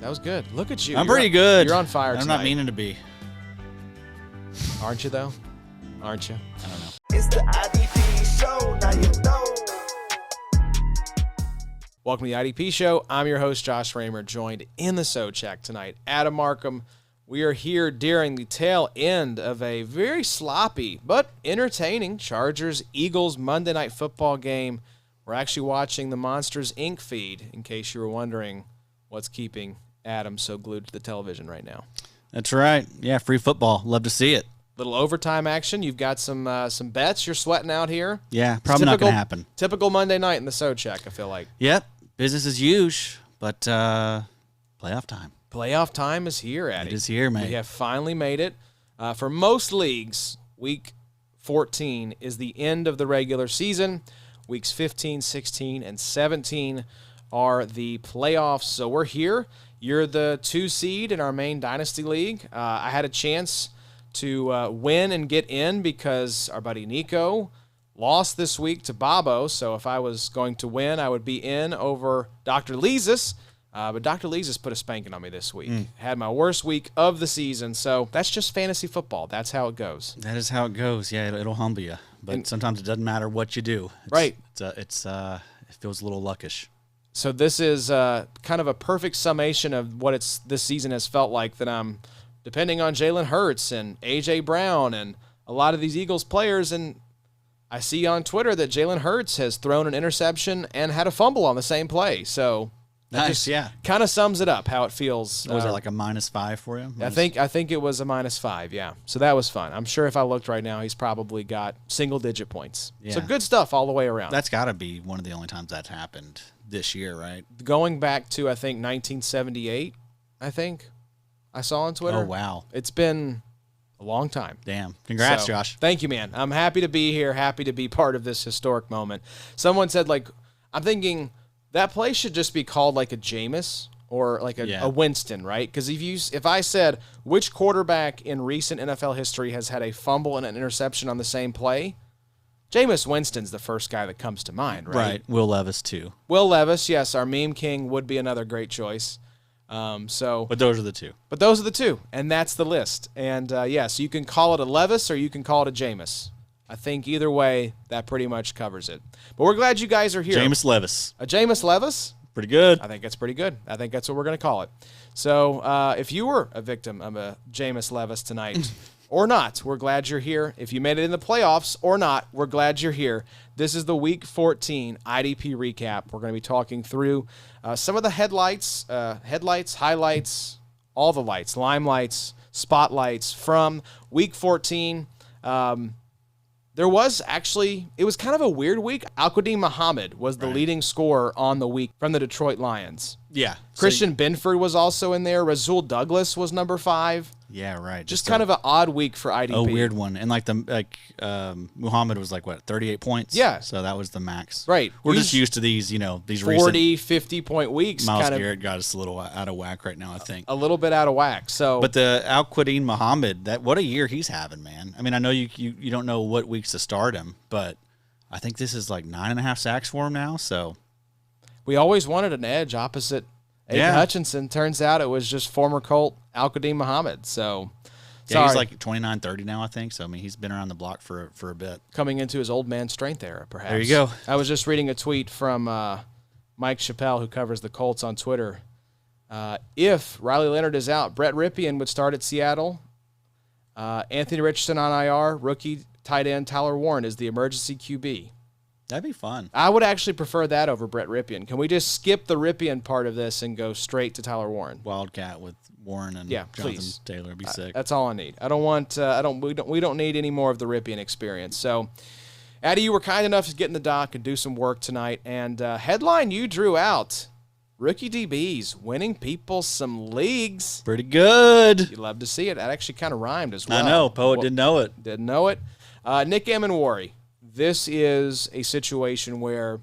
That was good. Look at you. I'm pretty good. You're on fire tonight. I'm not meaning to be. Aren't you, though? Aren't you? I don't know. It's the IDP show, now you know. Welcome to the IDP show. I'm your host, Josh Raymer, joined in the Sode Shack tonight, Adam Markham. We are here during the tail end of a very sloppy but entertaining Chargers-Eagles Monday Night Football game. We're actually watching the Monsters, Inc. feed, in case you were wondering what's keeping Adam so glued to the television right now. That's right. Yeah, free football. Love to see it. Little overtime action. You've got some bets you're sweating out here. Yeah, probably not going to happen. Typical Monday night in the Sode Shack, I feel like. Yep, business as usual, but playoff time. Playoff time is here, Addy. It is here, man. We have finally made it. For most leagues, Week 14 is the end of the regular season. Weeks 15, 16, and 17 are the playoffs. So we're here. You're the 2 seed in our main Dynasty League. I had a chance to win and get in because our buddy Nico lost this week to Bobo. So if I was going to win, I would be in over Dr. Leesus. But Dr. Leesus put a spanking on me this week. Had my worst week of the season. So that's just fantasy football. That's how it goes. That is how it goes. Yeah, it'll humble you. But sometimes it doesn't matter what you do. Right. It feels a little luckish. So this is kind of a perfect summation of what this season has felt like, that I'm depending on Jalen Hurts and A.J. Brown and a lot of these Eagles players. And I see on Twitter that Jalen Hurts has thrown an interception and had a fumble on the same play. So that Nice, yeah. kind of sums it up how it feels. Was it like a -5 for you? I think it was a -5, yeah. So that was fun. I'm sure if I looked right now, he's probably got single-digit points. Yeah. So good stuff all the way around. That's got to be one of the only times that's happened this year, right? Going back to, I think, 1978, I think, I saw on Twitter. Oh, wow. It's been a long time. Damn. Congrats, So, Josh. Thank you, man. I'm happy to be here, happy to be part of this historic moment. Someone said, I'm thinking that play should just be called like a Jameis or like a Winston, right? Because if I said, which quarterback in recent NFL history has had a fumble and an interception on the same play, Jameis Winston's the first guy that comes to mind, right? Right. Will Levis, too. Will Levis, yes, our meme king would be another great choice. But those are the two. But those are the two, and that's the list. And, so you can call it a Levis or you can call it a Jameis. I think either way, that pretty much covers it. But we're glad you guys are here. Jameis Levis. A Jameis Levis? Pretty good. I think that's pretty good. I think that's what we're going to call it. So if you were a victim of a Jameis Levis tonight or not, we're glad you're here. If you made it in the playoffs or not, we're glad you're here. This is the Week 14 IDP recap. We're going to be talking through some of the headlights, highlights, all the lights, limelights, spotlights from Week 14. It was kind of a weird week. Al-Qadim Muhammad was the leading scorer on the week from the Detroit Lions. Yeah. Christian Benford was also in there. Rasul Douglas was number 5. Yeah, right. Just kind of an odd week for IDP. A weird one. And Muhammad was 38 points? Yeah. So that was the max. Right. We're just used to these, these 40, 50-point weeks. Myles Garrett got us a little out of whack right now, I think. A little bit out of whack. So, but the Al-Qadim Muhammad, what a year he's having, man. I mean, I know you don't know what weeks to start him, but I think this is 9.5 sacks for him now. So we always wanted an edge opposite Aiden Hutchinson. Turns out it was just former Colt Al-Qadim Muhammad. So, yeah, he's 29-30 now, I think. So, I mean, he's been around the block for a bit. Coming into his old man strength era, perhaps. There you go. I was just reading a tweet from Mike Chappelle, who covers the Colts on Twitter. If Riley Leonard is out, Brett Ripien would start at Seattle. Anthony Richardson on IR. Rookie tight end Tyler Warren is the emergency QB. That'd be fun. I would actually prefer that over Brett Ripien. Can we just skip the Ripien part of this and go straight to Tyler Warren? Wildcat with Warren and Jonathan please. Taylor would be sick. That's all I need. I don't want. We don't need any more of the Ripien experience. So, Addy, you were kind enough to get in the dock and do some work tonight. And headline you drew out: rookie DBs winning people some leagues. Pretty good. You love to see it. That actually kind of rhymed as well. I know. Poet didn't know it. Didn't know it. Nick Emmanwori. This is a situation where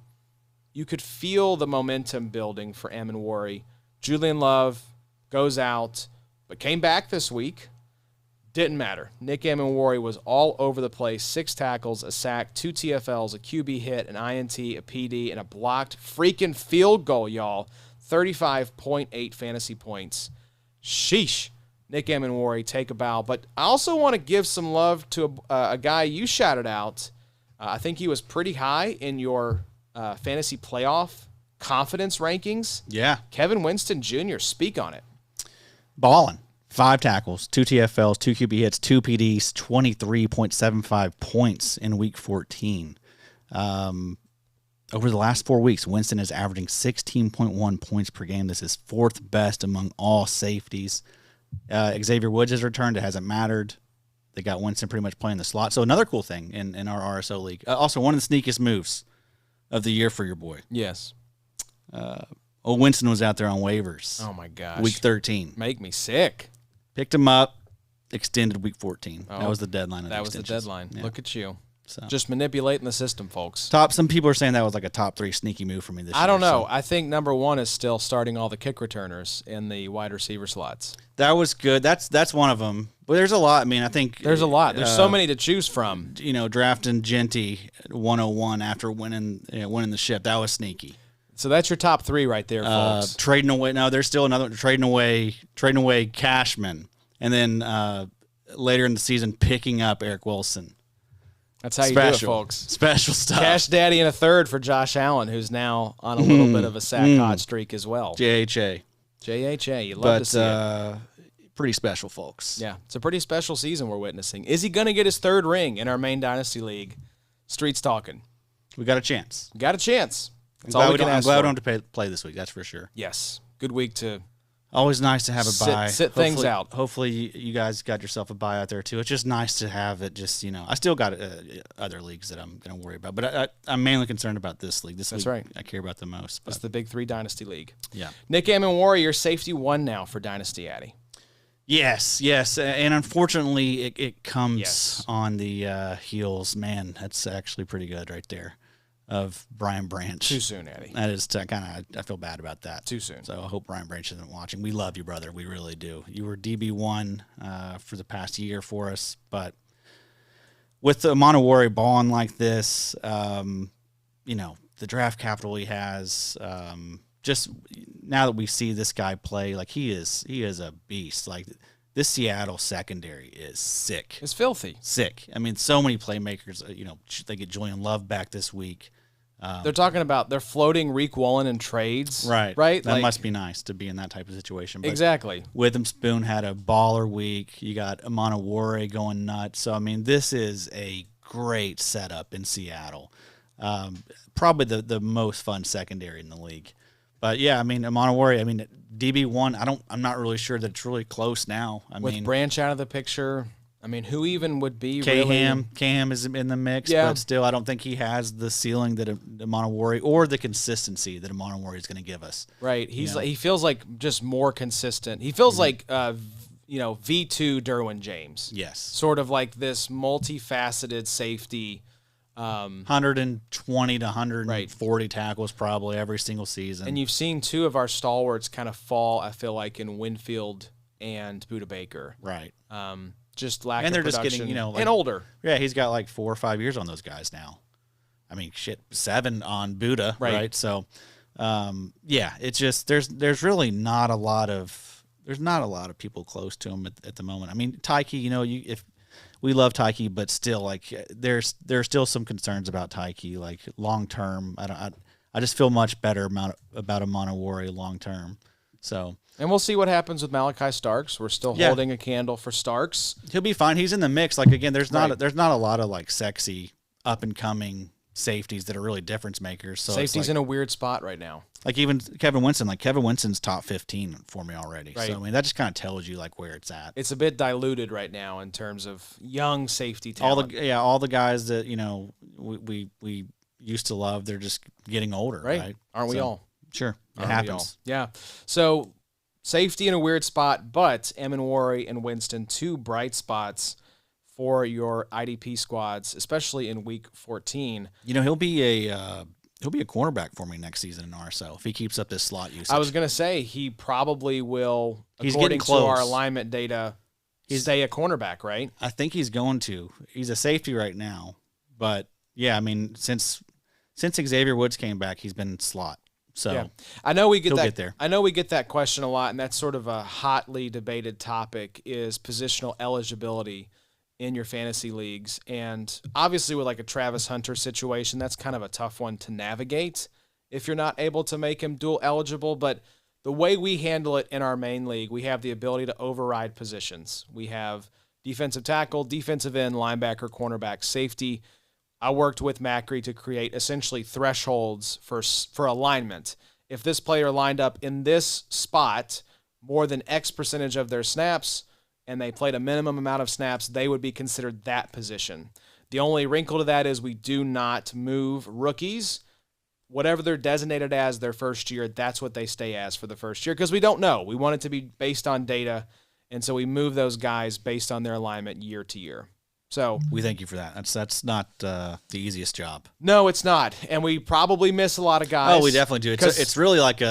you could feel the momentum building for Emmanwori. Julian Love goes out, but came back this week. Didn't matter. Nick Emmanwori was all over the place. 6 tackles, a sack, 2 TFLs, a QB hit, an INT, a PD, and a blocked freaking field goal, y'all. 35.8 fantasy points. Sheesh. Nick Emmanwori, take a bow. But I also want to give some love to a guy you shouted out. I think he was pretty high in your fantasy playoff confidence rankings. Yeah. Kevin Winston Jr., speak on it. Ballin'. 5 tackles, 2 TFLs, 2 QB hits, 2 PDs, 23.75 points in Week 14. Over the last 4 weeks, Winston is averaging 16.1 points per game. This is 4th best among all safeties. Xavier Woods has returned. It hasn't mattered. They got Winston pretty much playing the slot. So another cool thing in our RSO league. Also, one of the sneakiest moves of the year for your boy. Yes. Winston was out there on waivers. Oh, my gosh. Week 13. Make me sick. Picked him up, extended Week 14. Oh, that was the deadline. That was the deadline. Yeah. Look at you. So. Just manipulating the system, folks. Some people are saying that was like a top 3 sneaky move for me this year. I don't know. So. I think number 1 is still starting all the kick returners in the wide receiver slots. That was good. That's one of them. But there's a lot. I mean, I think there's a lot. There's so many to choose from. Drafting Genty 101 after winning the ship, that was sneaky. So that's your top 3 right there, folks. Trading away. No, there's still another trading away Cashman, and then later in the season picking up Eric Wilson. That's how you do it, folks. Special stuff. Cash Daddy in a third for Josh Allen, who's now on a little bit of a sack hot streak as well. JHA. You love to see it. Pretty special, folks. Yeah, it's a pretty special season we're witnessing. Is he going to get his 3rd ring in our main Dynasty League? Streets talking. We got a chance. Got a chance. That's I'm all we glad can ask we for. don't have to play this week, that's for sure. Yes. Good week to always nice to have a bye. Sit things out. Hopefully you guys got yourself a bye out there too. It's just nice to have it. Just I still got other leagues that I'm going to worry about, but I'm mainly concerned about this league. That's right. I care about the most. But. It's the Big 3 Dynasty League. Yeah. Nick Emmanwori, your safety 1 now for Dynasty Addy. Yes, and unfortunately it comes on the heels. Man, that's actually pretty good right there. Of Brian Branch. Too soon, Eddie. That is I feel bad about that. Too soon. So I hope Brian Branch isn't watching. We love you, brother. We really do. You were DB1 for the past year for us, but with the Emmanwori balling like this, the draft capital he has, just now that we see this guy play, like he is a beast. Like this Seattle secondary is sick. It's filthy. Sick. I mean, so many playmakers. They get Julian Love back this week. They're talking about they're floating Reek Wallen in trades. Right. That must be nice to be in that type of situation. But exactly. Witherspoon had a baller week. You got Emmanwori going nuts. So, I mean, this is a great setup in Seattle. Probably the most fun secondary in the league. But, yeah, I mean, Emmanwori, DB1, I'm not really sure that it's really close now. With Branch out of the picture, who even would be Cam is in the mix, yeah. But still, I don't think he has the ceiling that Emmanwori or the consistency that Emmanwori is going to give us. Right. He feels like just more consistent. He feels like V2 Derwin James. Yes. Sort of like this multifaceted safety. 120 to 140 tackles probably every single season. And you've seen 2 of our stalwarts kind of fall, I feel like, in Winfield and Buda Baker. Right. Just lack and of they're production. just getting, and older. Yeah, he's got like 4 or 5 years on those guys now. 7 on Buda, right? So, it's just there's really not a lot of people close to him at the moment. Tyke, if we love Tyke, but still, like there's still some concerns about Tyke, like long term. I just feel much better about Emmanwori long term. So. And we'll see what happens with Malachi Starks. We're still holding a candle for Starks. He'll be fine. He's in the mix. Like again, there's not a lot of like sexy up and coming safeties that are really difference makers. So safety's in a weird spot right now. Like even Kevin Winston. Like Kevin Winston's top 15 for me already. Right. So that just kind of tells you like where it's at. It's a bit diluted right now in terms of young safety talent. All the guys that we used to love, they're just getting older. Right? Aren't we all? Sure, it happens. Yeah. So. Safety in a weird spot, but Emmanwori and Winston, 2 bright spots for your IDP squads, especially in Week 14. He'll be a cornerback for me next season in RSL if he keeps up this slot usage. I was going to say he probably will, he's according getting close. to our alignment data, stay a cornerback, right? I think he's going to. He's a safety right now, but yeah, since Xavier Woods came back, he's been slot. So yeah. I know we get he'll that. get there. I know we get that question a lot, and that's sort of a hotly debated topic: is positional eligibility in your fantasy leagues. And obviously, with like a Travis Hunter situation, that's kind of a tough one to navigate if you're not able to make him dual eligible. But the way we handle it in our main league, we have the ability to override positions. We have defensive tackle, defensive end, linebacker, cornerback, safety. I worked with Macri to create essentially thresholds for alignment. If this player lined up in this spot more than X percentage of their snaps and they played a minimum amount of snaps, they would be considered that position. The only wrinkle to that is we do not move rookies. Whatever they're designated as their first year, that's what they stay as for the first year because we don't know. We want it to be based on data, and so we move those guys based on their alignment year to year. So we thank you for that. That's not the easiest job. No, it's not, and we probably miss a lot of guys. Oh, we definitely do. It's really like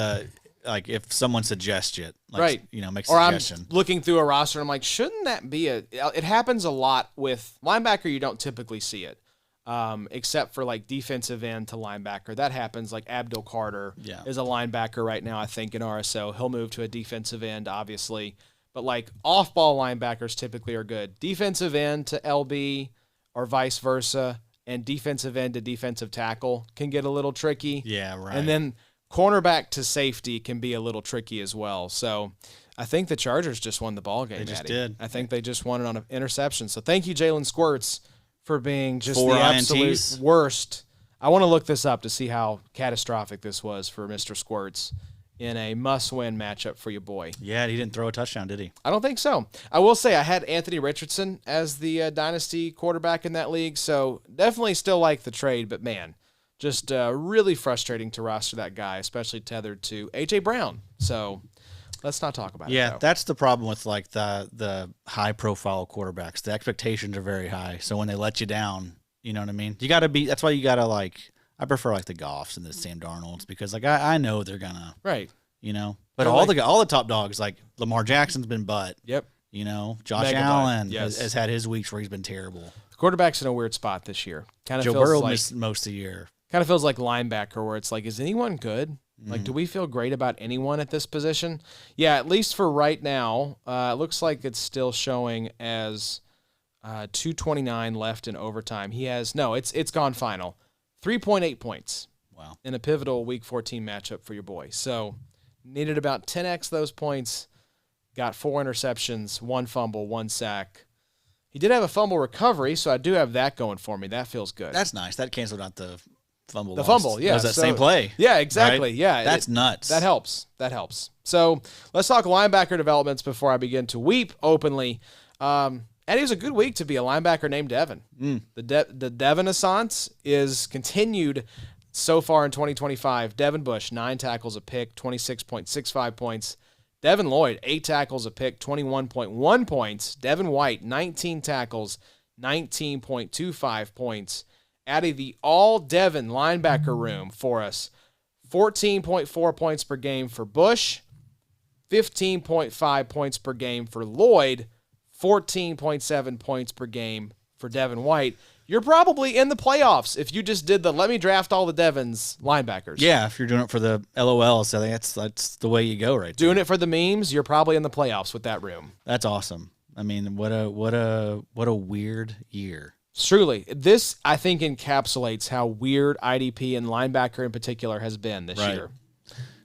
if someone suggests it, like, right? Makes a or suggestion. I'm looking through a roster and I'm like, shouldn't that be a? It happens a lot with linebacker. You don't typically see it, except for like defensive end to linebacker. That happens. Like Abdul Carter is a linebacker right now. I think in RSO he'll move to a defensive end, obviously. But like off-ball linebackers typically are good. Defensive end to LB or vice versa, and defensive end to defensive tackle can get a little tricky. Yeah, right. And then cornerback to safety can be a little tricky as well. So I think the Chargers just won the ball game. They just Maddie. did. I think they just won it on an interception. So thank you, Jalen Squirts, for being just 4 the absolute INTs. worst. I want to look this up to see how catastrophic this was for Mr. Squirts in a must-win matchup for your boy. Yeah, he didn't throw a touchdown, did he? I don't think so. I will say I had Anthony Richardson as the dynasty quarterback in that league, so definitely still like the trade, but man, just really frustrating to roster that guy, especially tethered to A.J. Brown. So let's not talk about it. Yeah, though. that's the problem with like the high-profile quarterbacks. The expectations are very high, so when they let you down, you know what I mean? You got to be – that's why you got to like – I prefer like the Goffs and the Sam Darnolds because like I know they're gonna right, but They're all like, the top dogs like Lamar Jackson's been butt. Yep. Josh Mega Allen butt, yes. has had his weeks where he's been terrible. The quarterback's in a weird spot this year. Kind of Joe feels Burrow like missed most of the year. kind of feels like linebacker where it's like, is anyone good? Like, do we feel great about anyone at this position? Yeah, at least for right now, it looks like it's still showing as 2:29 left in overtime. He has it's gone final. 3.8 points. Wow. In a pivotal Week 14 matchup for your boy. So needed about 10x those points. Got 4 interceptions, 1 fumble, 1 sack. He did have a fumble recovery, so I do have that going for me. That feels good. That's nice. That canceled out the fumble. The loss. fumble, yeah. It was that same play. Yeah, exactly. Right? Yeah. That's nuts. That helps. So let's talk linebacker developments before I begin to weep openly. And it was a good week to be a linebacker named Devin. The Devin-assance is continued so far in 2025. Devin Bush, 9 tackles, a pick, 26.65 points. Devin Lloyd, 8 tackles, a pick, 21.1 points. Devin White, 19 tackles, 19.25 points. Adding the all-Devin linebacker room for us, 14.4 points per game for Bush, 15.5 points per game for Lloyd, 14.7 points per game for Devin White. You're probably in the playoffs if you just did let me draft all the Devins linebackers. Yeah, if you're doing it for the LOLs, I think that's the way you go right there. Doing it for the memes, you're probably in the playoffs with that room. That's awesome. I mean, what a weird year. Truly, this, I think, encapsulates how weird IDP and linebacker in particular has been this year.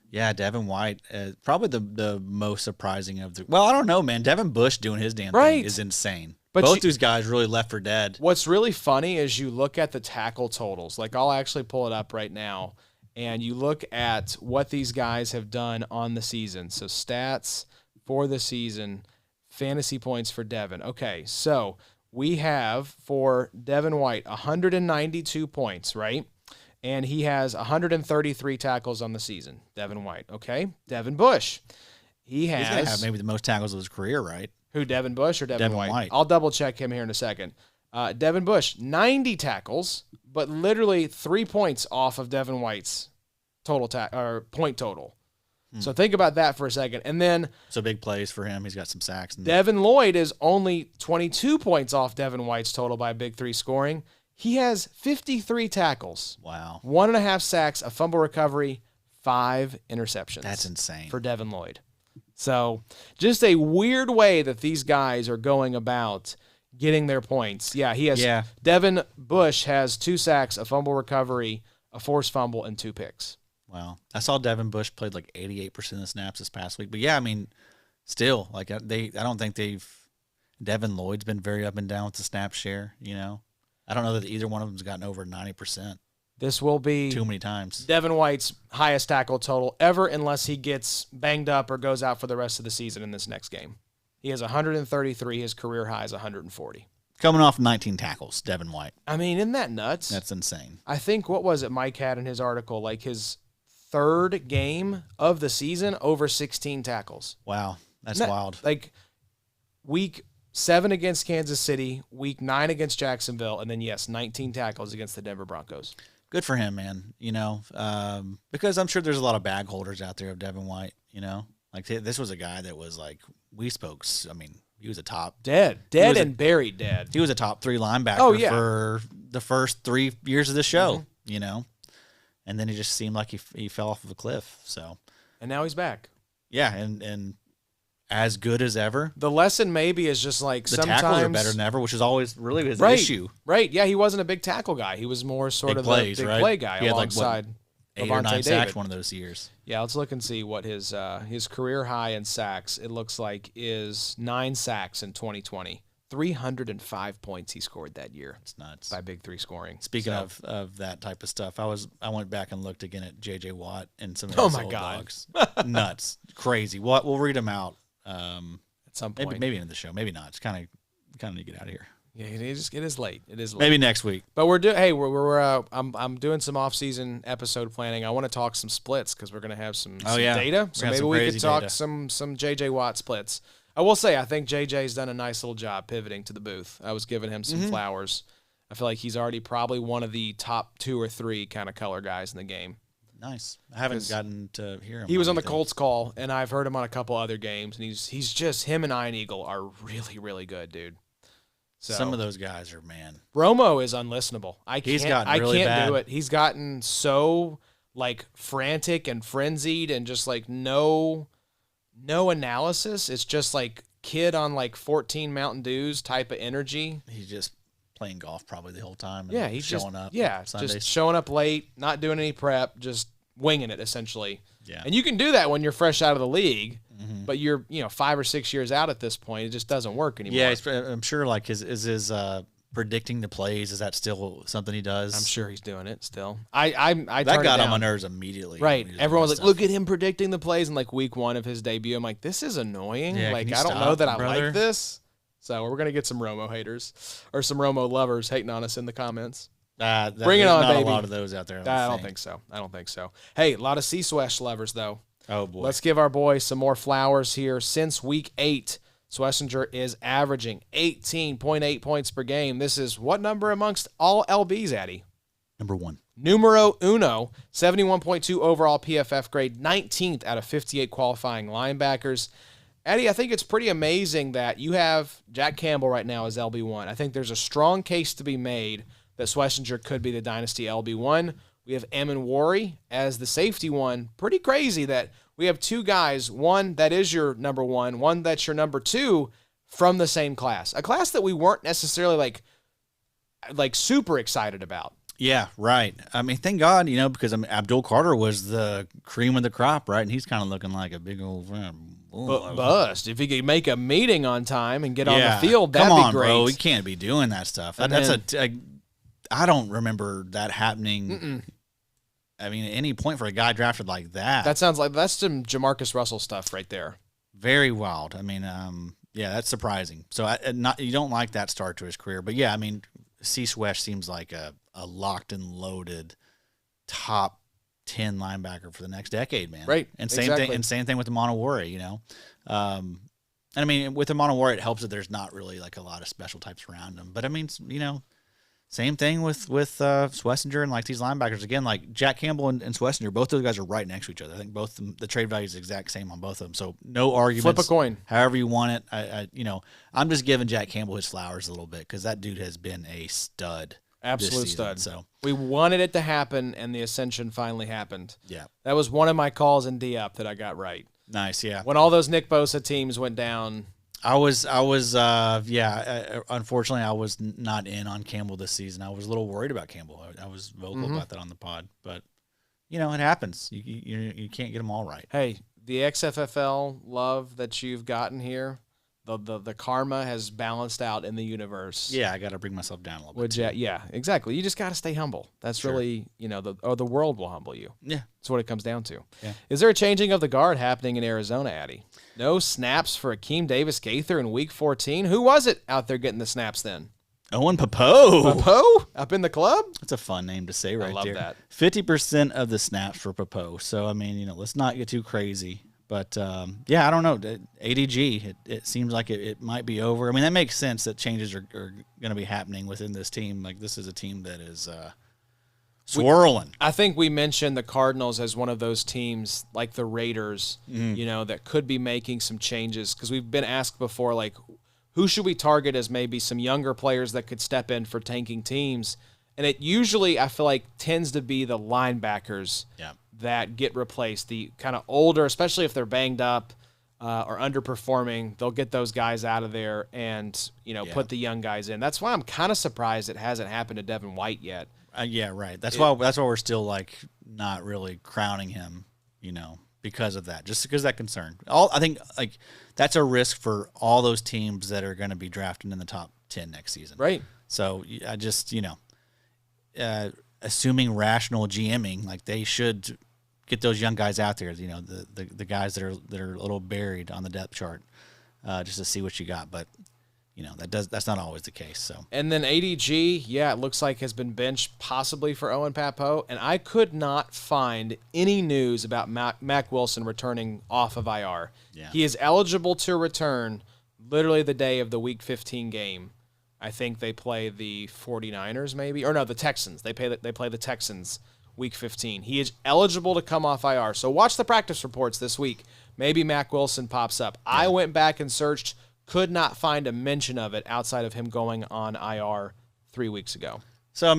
Yeah, Devin White, probably the most surprising of the. Well, I don't know, man. Devin Bush doing his damn thing is insane. But both these guys really left for dead. What's really funny is you look at the tackle totals. Like, I'll actually pull it up right now, and you look at what these guys have done on the season. So stats for the season, fantasy points for Devin. Okay, so we have for Devin White 192 points, right? And he has 133 tackles on the season, Devin White, okay? Devin Bush, he's going to have maybe the most tackles of his career, right? Who, Devin Bush or Devin White? I'll double-check him here in a second. Devin Bush, 90 tackles, but literally 3 points off of Devin White's point total. So think about that for a second. And then so big plays for him. He's got some sacks. Devin Lloyd is only 22 points off Devin White's total by Big 3 scoring. He has 53 tackles. Wow. 1.5 sacks, a fumble recovery, 5 interceptions. That's insane. For Devin Lloyd. So just a weird way that these guys are going about getting their points. Yeah, he has. Yeah. Devin Bush has 2 sacks, a fumble recovery, a forced fumble, and 2 picks. Wow. I saw Devin Bush played like 88% of the snaps this past week. But yeah, I mean, still, like I don't think Devin Lloyd's been very up and down with the snap share, you know. I don't know that either one of them's gotten over 90%. This will be too many times. Devin White's highest tackle total ever, unless he gets banged up or goes out for the rest of the season in this next game. He has 133. His career high is 140. Coming off 19 tackles, Devin White. I mean, isn't that nuts? That's insane. I think, what was it Mike had in his article, like his 3rd game of the season, over 16 tackles. Wow, that's wild. Like, week 7 against Kansas City, week 9 against Jacksonville, and then, yes, 19 tackles against the Denver Broncos. Good for him, man, you know, because I'm sure there's a lot of bag holders out there of Devin White, you know. Like, this was a guy that was, like, I mean, he was a top. Dead and buried dead. He was a top 3 linebacker for the first 3 years of the show, you know. And then he just seemed like he fell off of a cliff, so. And now he's back. Yeah, and as good as ever. The lesson maybe is just like the sometimes tackles are better than ever, which is always really his right, issue. Right. Yeah, he wasn't a big tackle guy. He was more sort of a big play guy alongside like 8 or 9 sacks one of those years. Yeah, let's look and see what his career high in sacks, it looks like, is 9 sacks in 2020. 305 points he scored that year. It's nuts. By Big 3 scoring. Speaking of that type of stuff, I went back and looked again at J.J. Watt and some of his old dogs. Nuts. Crazy. We'll read them out at some point. Maybe in the show. Maybe not. It's kind of need to get out of here. Yeah, it is late. It is late. Maybe next week. But I'm doing some off-season episode planning. I want to talk some splits because we're going to have some data. So maybe we could talk some JJ Watt splits. I will say I think JJ's done a nice little job pivoting to the booth. I was giving him some flowers. I feel like he's already probably one of the top 2 or 3 kind of color guys in the game. Nice. I haven't gotten to hear him. He was on the Colts call, and I've heard him on a couple other games, and he's just, him and Iron Eagle are really, really good, dude. So, some of those guys are, man. Romo is unlistenable. I can't bad. do it. He's gotten so like frantic and frenzied and just like no analysis. It's just like kid on like 14 Mountain Dews type of energy. He's just playing golf probably the whole time. Yeah, he's showing up. Yeah, just showing up late, not doing any prep, just winging it essentially. Yeah. And you can do that when you're fresh out of the league, but you're 5 or 6 years out at this point. It just doesn't work anymore. Yeah, I'm sure. Like his predicting the plays, is that still something he does? I'm sure he's doing it still. I that got on my nerves immediately. Right. Everyone was like, look at him predicting the plays in like week 1 of his debut. I'm like, this is annoying. Yeah, like I don't know that I like this. So we're gonna get some Romo haters or some Romo lovers hating on us in the comments. Bring it on, not baby. A lot of those out there. I don't think so. Hey, a lot of C-Swesh lovers though. Oh boy. Let's give our boy some more flowers here. Since week 8, Schlesinger is averaging 18.8 points per game. This is what number amongst all LBs, Addy? Number 1. Numero uno, 71.2 overall PFF grade, 19th out of 58 qualifying linebackers. Eddie, I think it's pretty amazing that you have Jack Campbell right now as LB1. I think there's a strong case to be made that Schlesinger could be the dynasty LB1. We have Emmanwori as the safety one. Pretty crazy that we have 2 guys, one that is your number 1, one that's your number 2 from the same class. A class that we weren't necessarily like super excited about. Yeah, right. I mean, thank God, because Abdul Carter was the cream of the crop, right? And he's kind of looking like a big old bust. If he could make a meeting on time and get on the field, that'd be great. Bro. We can't be doing that stuff. I don't remember that happening. I mean, at any point for a guy drafted like that. That's some Jamarcus Russell stuff right there. Very wild. I mean, that's surprising. So you don't like that start to his career. But, yeah, I mean, C-Swesh seems like a locked and loaded top 10 linebacker for the next decade, man. Right. And same thing with Emmanwori, And I mean, with Emmanwori, it helps that there's not really like a lot of special types around him. But I mean, same thing with Schlesinger and like these linebackers. Again, like Jack Campbell and Schlesinger, both those guys are right next to each other. I think both the trade value is the exact same on both of them. So no arguments. Flip a coin. However you want it. I'm just giving Jack Campbell his flowers a little bit because that dude has been a stud. Absolute season, stud. So we wanted it to happen, and the ascension finally happened. yeah, That was one of my calls in D-Up that I got right. nice. Yeah, When all those Nick Bosa teams went down. Unfortunately, I was not in on Campbell this season. I was a little worried about Campbell. I was vocal about that on the pod, but it happens. You can't get them all right. Hey, the XFFL love that you've gotten here, the karma has balanced out in the universe. Yeah, I got to bring myself down a little bit. Yeah, exactly. You just got to stay humble. That's really, the world will humble you. Yeah. That's what it comes down to. Yeah. Is there a changing of the guard happening in Arizona, Addy? No snaps for Akeem Davis-Gaither in Week 14. Who was it out there getting the snaps then? Owen Popo. Popo? Up in the club? That's a fun name to say right there. I love that. 50% of the snaps for Popo. So, let's not get too crazy. But, I don't know. ADG, it seems like it might be over. That makes sense that changes are going to be happening within this team. Like, this is a team that is swirling. I think we mentioned the Cardinals as one of those teams, like the Raiders, that could be making some changes. Because we've been asked before, like, who should we target as maybe some younger players that could step in for tanking teams? And it usually, I feel like, tends to be the linebackers that get replaced. The kind of older, especially if they're banged up or underperforming, they'll get those guys out of there and, put the young guys in. That's why I'm kind of surprised it hasn't happened to Devin White yet. Yeah, right. That's why we're still, like, not really crowning him, because of that, just because of that concern. I think, like, that's a risk for all those teams that are going to be drafted in the top 10 next season. Right. So I just, assuming rational GMing, like, they should get those young guys out there, the guys that are a little buried on the depth chart, just to see what you got. But that's not always the case. So, and then ADG, it looks like has been benched possibly for Owen Papo, and I could not find any news about Mac Wilson returning off of IR. Yeah. He is eligible to return literally the day of the Week 15 game. I think they play the 49ers maybe, or no, the Texans. They play the Texans Week 15. He is eligible to come off IR. So watch the practice reports this week. Maybe Mac Wilson pops up. Yeah. I went back and searched, could not find a mention of it outside of him going on IR 3 weeks ago. So,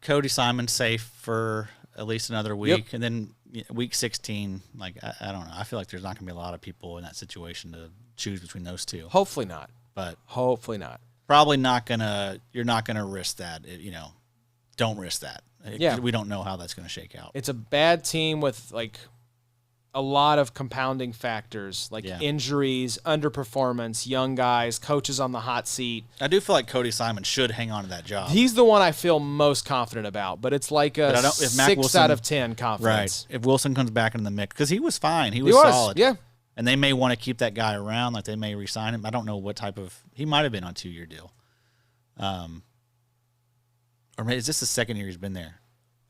Cody Simon's safe for at least another week. Yep. And then Week 16, like, I don't know. I feel like there's not going to be a lot of people in that situation to choose between those two. Hopefully not. But hopefully not. Probably not going to – you're not going to risk that. Don't risk that. Yeah. We don't know how that's going to shake out. It's a bad team with, like, a lot of compounding factors, like injuries, underperformance, young guys, coaches on the hot seat. I do feel like Cody Simon should hang on to that job. He's the one I feel most confident about, but it's like a 6 out of 10 confidence. Right. If Wilson comes back in the mix, because he was fine. He was solid. Yeah. And they may want to keep that guy around, like they may re-sign him. I don't know what type of – he might have been on a 2-year deal. Or maybe is this the second year he's been there?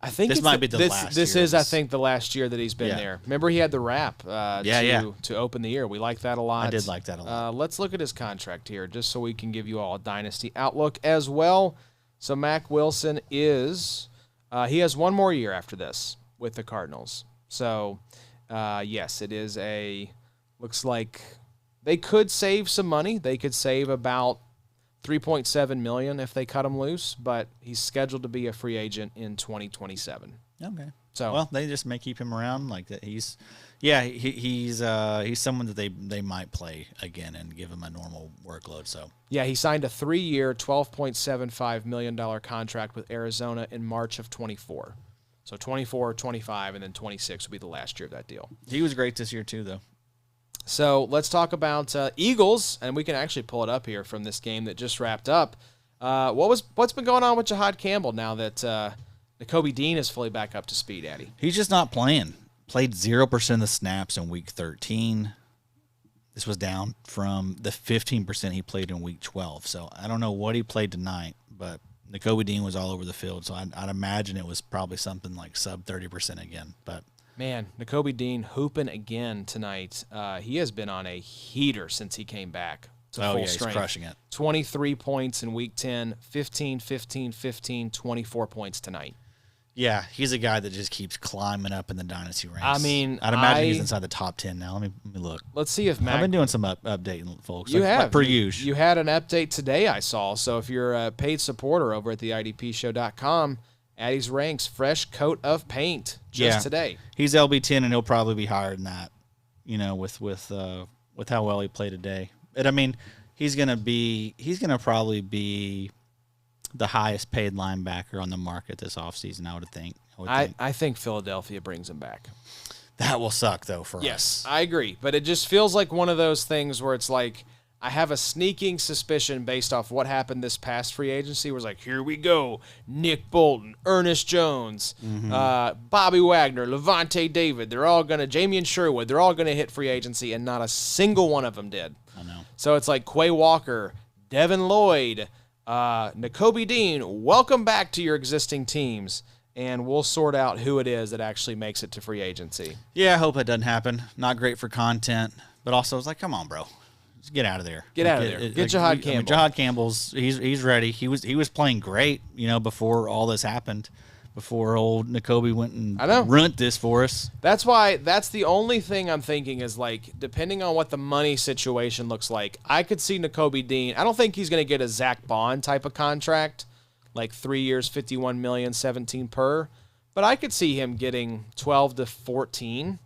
I think this might be the last year. This is, I think, the last year that he's been there. Remember, he had the wrap to open the year. We like that a lot. I did like that a lot. Let's look at his contract here, just so we can give you all a dynasty outlook as well. So Mac Wilson is he has one more year after this with the Cardinals. So, yes, it is looks like they could save some money. They could save about $3.7 million if they cut him loose, but he's scheduled to be a free agent in 2027. Okay. So well, they just may keep him around like that. He's someone that they might play again and give him a normal workload. So yeah, he signed a 3-year, $12.75 million contract with Arizona in March of 24. So 24, 25, and then 26 will be the last year of that deal. He was great this year too, though. So let's talk about Eagles, and we can actually pull it up here from this game that just wrapped up. What's been going on with Jahad Campbell now that Nakobe Dean is fully back up to speed, Addy? He's just not playing. Played 0% of the snaps in Week 13. This was down from the 15% he played in Week 12. So I don't know what he played tonight, but Nakobe Dean was all over the field. So I'd imagine it was probably something like sub 30% again, but. Man, Nakobe Dean hooping again tonight. He has been on a heater since he came back to full strength. He's crushing it. 23 points in Week 10, 15, 15, 15, 24 points tonight. Yeah, he's a guy that just keeps climbing up in the dynasty ranks. I mean, I'd imagine he's inside the top 10 now. Let me look. Let's see if Mac. I've been doing some updating, folks. You have. Like per usual. You had an update today, I saw. So if you're a paid supporter over at the IDPshow.com, Addy's ranks fresh coat of paint just today. He's LB10, and he'll probably be higher than that. With how well he played today. And I mean, he's gonna probably be the highest paid linebacker on the market this offseason, I would think. I think Philadelphia brings him back. That will suck, though, for us. Yes, I agree. But it just feels like one of those things where it's like, I have a sneaking suspicion based off what happened this past free agency where it's like, here we go. Nick Bolton, Ernest Jones, Bobby Wagner, Levante David, Jamian Sherwood, they're all going to hit free agency, and not a single one of them did. I know. So it's like Quay Walker, Devin Lloyd, Nakobe Dean, welcome back to your existing teams, and we'll sort out who it is that actually makes it to free agency. Yeah, I hope it doesn't happen. Not great for content, but also it's like, come on, bro. Just get out of there. Get Jahad Campbell. Jahad Campbell's he's ready. He was playing great, before all this happened. Before old Nakobe went and ruined this for us. That's the only thing I'm thinking is, like, depending on what the money situation looks like, I could see Nakobe Dean. I don't think he's going to get a Zach Bond type of contract, like 3 years, $51 million, 17 per. But I could see him getting 12 to 14,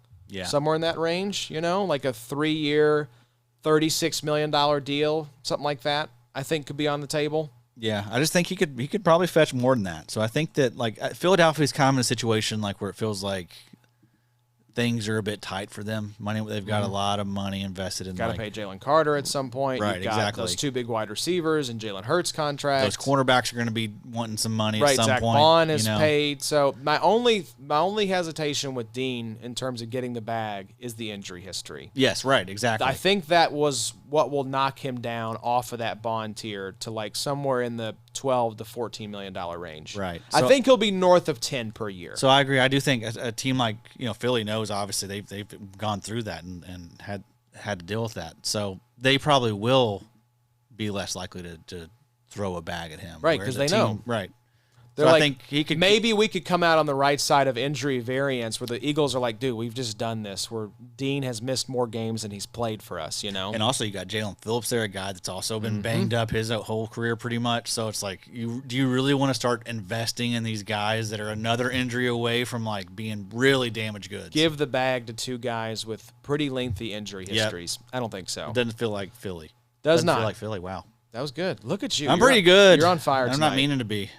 somewhere in that range. Like a 3-year, $36 million deal, something like that. I think could be on the table. Yeah, I just think he could probably fetch more than that. So I think that, like, Philadelphia's kind of in a situation like where it feels like things are a bit tight for them. They've got a lot of money invested in. Got to pay Jalen Carter at some point. Right, You've got exactly. Those 2 big wide receivers and Jalen Hurts contracts. Those cornerbacks are going to be wanting some money at some Zach point. Bond is paid. So my only hesitation with Dean in terms of getting the bag is the injury history. Yes, right, exactly. I think that was what will knock him down off of that Bond tier to like somewhere in the $12 to $14 million range. Right. I think he'll be north of 10 per year. So I agree. I do think a team like Philly knows, obviously they've gone through that and had to deal with that. So they probably will be less likely to throw a bag at him. Right, because they know. Right. They're so like, I think he could. Maybe we could come out on the right side of injury variance where the Eagles are like, dude, we've just done this. Where Dean has missed more games than he's played for us, And also you got Jalen Phillips there, a guy that's also been banged up his whole career pretty much. So it's like, do you really want to start investing in these guys that are another injury away from like being really damaged goods? Give the bag to 2 guys with pretty lengthy injury histories. I don't think so. Doesn't feel like Philly. Doesn't feel like Philly. Wow. That was good. Look at you. I'm pretty good. You're on fire tonight. I'm not meaning to be.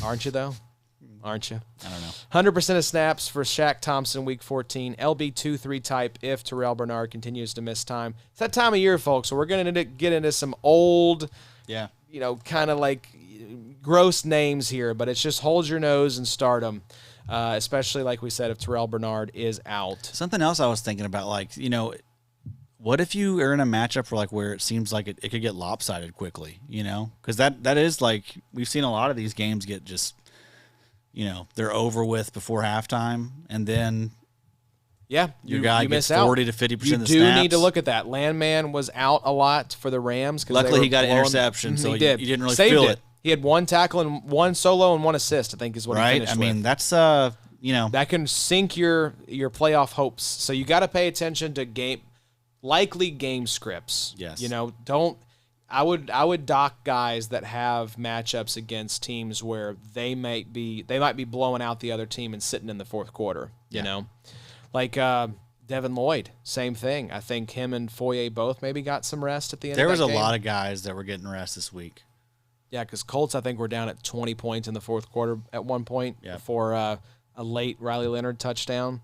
Aren't you, though? Aren't you? I don't know. 100% of snaps for Shaq Thompson, Week 14. LB 2-3 type if Terrell Bernard continues to miss time. It's that time of year, folks, so we're going to get into some old, kind of like gross names here, but it's just hold your nose and start them, especially, like we said, if Terrell Bernard is out. Something else I was thinking about, like, what if you are in a matchup where it seems like it could get lopsided quickly, Because that is like, we've seen a lot of these games get just, they're over with before halftime, and then your guy gets 40 to 50% of the snaps. You do need to look at that. Landman was out a lot for the Rams. Luckily, he got an interception, so you didn't really feel it. He had 1 tackle and 1 solo and 1 assist, I think is what he finished with. Right? I mean, that's, that can sink your playoff hopes. So you got to pay attention to likely game scripts. Yes. I would dock guys that have matchups against teams where they might be blowing out the other team and sitting in the fourth quarter, Like Devin Lloyd, same thing. I think him and Foye both maybe got some rest at the end of that game. There was a lot of guys that were getting rest this week. Yeah, because Colts, I think, were down at 20 points in the fourth quarter at one point before a late Riley Leonard touchdown.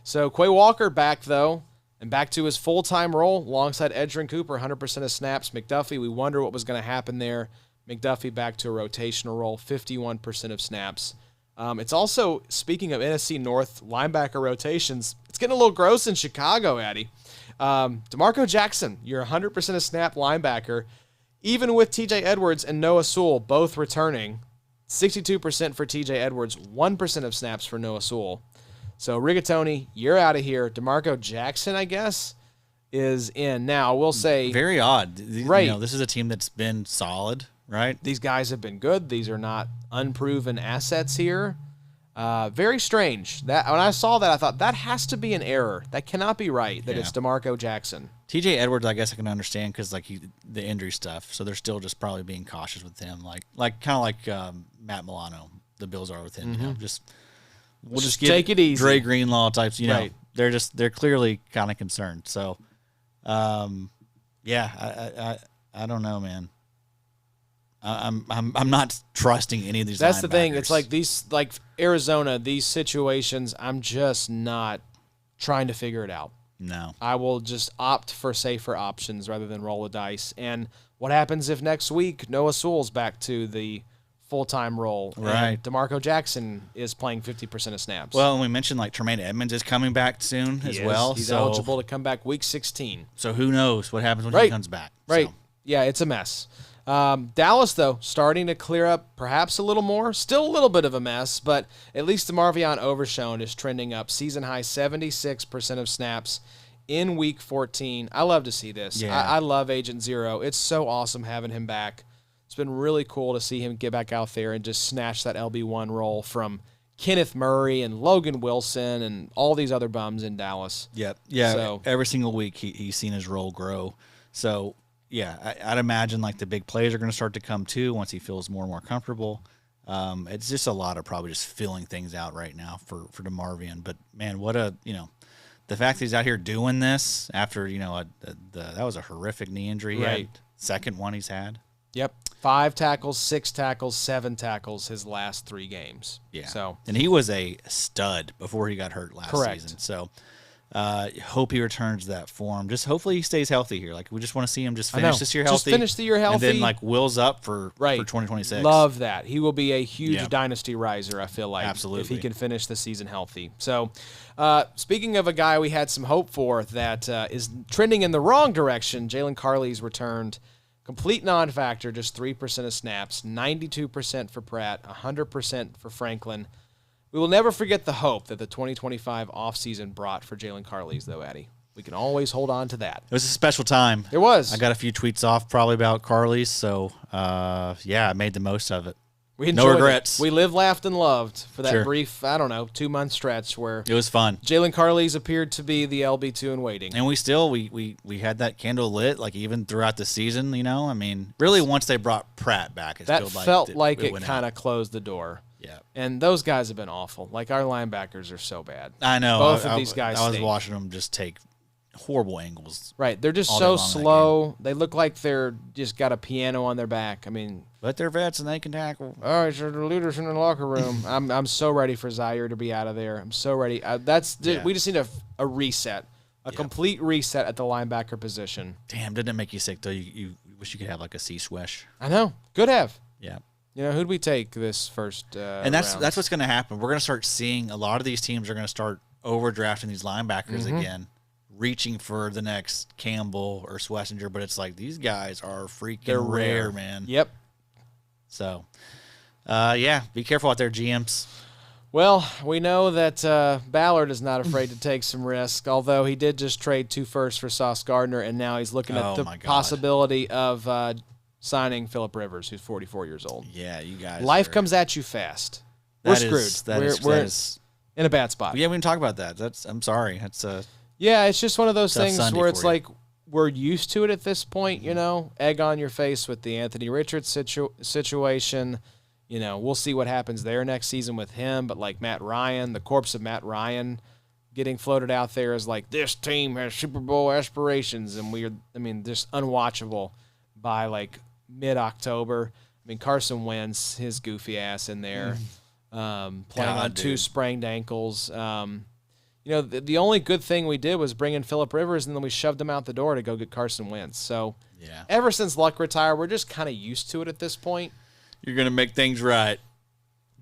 So Quay Walker back, though. And back to his full-time role alongside Edgerrin Cooper, 100% of snaps. McDuffie, we wonder what was going to happen there. McDuffie back to a rotational role, 51% of snaps. It's also, speaking of NFC North linebacker rotations, it's getting a little gross in Chicago, Addy. DeMarco Jackson, your 100% of snap linebacker, even with TJ Edwards and Noah Sewell both returning, 62% for TJ Edwards, 1% of snaps for Noah Sewell. So, Rigatoni, you're out of here. DeMarco Jackson, I guess, is in. Now, we'll say... Very odd. Right. This is a team that's been solid, right? These guys have been good. These are not unproven assets here. Very strange. That when I saw that, I thought that has to be an error. That cannot be right. That it's DeMarco Jackson. TJ Edwards, I guess I can understand because like the injury stuff. So they're still just probably being cautious with him, like kind of like Matt Milano. The Bills are with him. You know, we'll just take it easy. Dre Greenlaw types. You know, they're clearly kind of concerned. So, yeah, I don't know, man. I'm not trusting any of these. That's the thing. It's like these, like Arizona, these situations. I'm just not trying to figure it out. No, I will just opt for safer options rather than roll the dice. And what happens if next week Noah Sewell's back to the full-time role? Right. And DeMarco Jackson is playing 50% of snaps. Well, and we mentioned like Tremaine Edmonds is coming back soon as well. He's eligible to come back week 16. So who knows what happens when he comes back? Right. So. Yeah, it's a mess. Dallas, though, starting to clear up perhaps a little more. Still a little bit of a mess, but at least DeMarvion Overshown is trending up. Season-high 76% of snaps in Week 14. I love to see this. Yeah. I love Agent Zero. It's so awesome having him back. It's been really cool to see him get back out there and just snatch that LB1 role from Kenneth Murray and Logan Wilson and all these other bums in Dallas. Yep. Yeah. So, every single week he's seen his role grow. So, yeah, I'd imagine like the big plays are going to start to come too once he feels more and more comfortable. It's just a lot of probably just filling things out right now for DeMarvion. But man, the fact that he's out here doing this after that was a horrific knee injury. Right. Second one he's had. Yep. 5 tackles, 6 tackles, 7 tackles his last 3 games. Yeah. So, and he was a stud before he got hurt last season. So. Hope he returns that form. Just hopefully he stays healthy here. Like we just want to see him just finish this year healthy. Just finish the year healthy. And then like wills up for 2026. Love that. He will be a huge dynasty riser, I feel like. Absolutely. If he can finish the season healthy. So speaking of a guy we had some hope for that is trending in the wrong direction, Jalen Carley's returned. Complete non-factor, just 3% of snaps, 92% for Pratt, 100% for Franklin. We will never forget the hope that the 2025 offseason brought for Jalen Carley's, though, Addy. We can always hold on to that. It was a special time. It was. I got a few tweets off probably about Carley's, so I made the most of it. No regrets. We lived, laughed, and loved for that brief, 2-month stretch where it was fun. Jalen Carley's appeared to be the LB2 in waiting. And we had that candle lit, like even throughout the season, I mean, really once they brought Pratt back, it felt like it kind of closed the door. Yeah. And those guys have been awful. Like, our linebackers are so bad. I know. Both of these guys I was stink. watching them just take horrible angles. Right. They're just so slow. They look like they're just got a piano on their back. I mean. But they're vets and they can tackle. All right, so the leaders in the locker room. I'm so ready for Zaire to be out of there. I'm so ready. We just need a reset. A complete reset at the linebacker position. Damn, didn't it make you sick, though? You wish you could have like a C-swish. I know. Could have. Yeah. Who'd we take this first and that's what's going to happen. We're going to start seeing a lot of these teams are going to start overdrafting these linebackers again, reaching for the next Campbell or Schlesinger, but it's like these guys are freaking rare, man. Yep. So, be careful out there, GMs. Well, we know that Ballard is not afraid to take some risk, although he did just trade 2 firsts for Sauce Gardner, and now he's looking at the possibility of signing Phillip Rivers, who's 44 years old. Yeah, you guys. Life comes at you fast. We're screwed. We're in a bad spot. We haven't even talked about that. I'm sorry. It's just one of those things Sunday where it's like we're used to it at this point, egg on your face with the Anthony Richards situation. We'll see what happens there next season with him. But like Matt Ryan, the corpse of Matt Ryan getting floated out there as like this team has Super Bowl aspirations, and just unwatchable by like mid-October. I mean, Carson Wentz, his goofy ass in there, playing on 2 sprained ankles. The only good thing we did was bring in Phillip Rivers, and then we shoved him out the door to go get Carson Wentz. So ever since Luck retired, we're just kind of used to it at this point. You're going to make things right.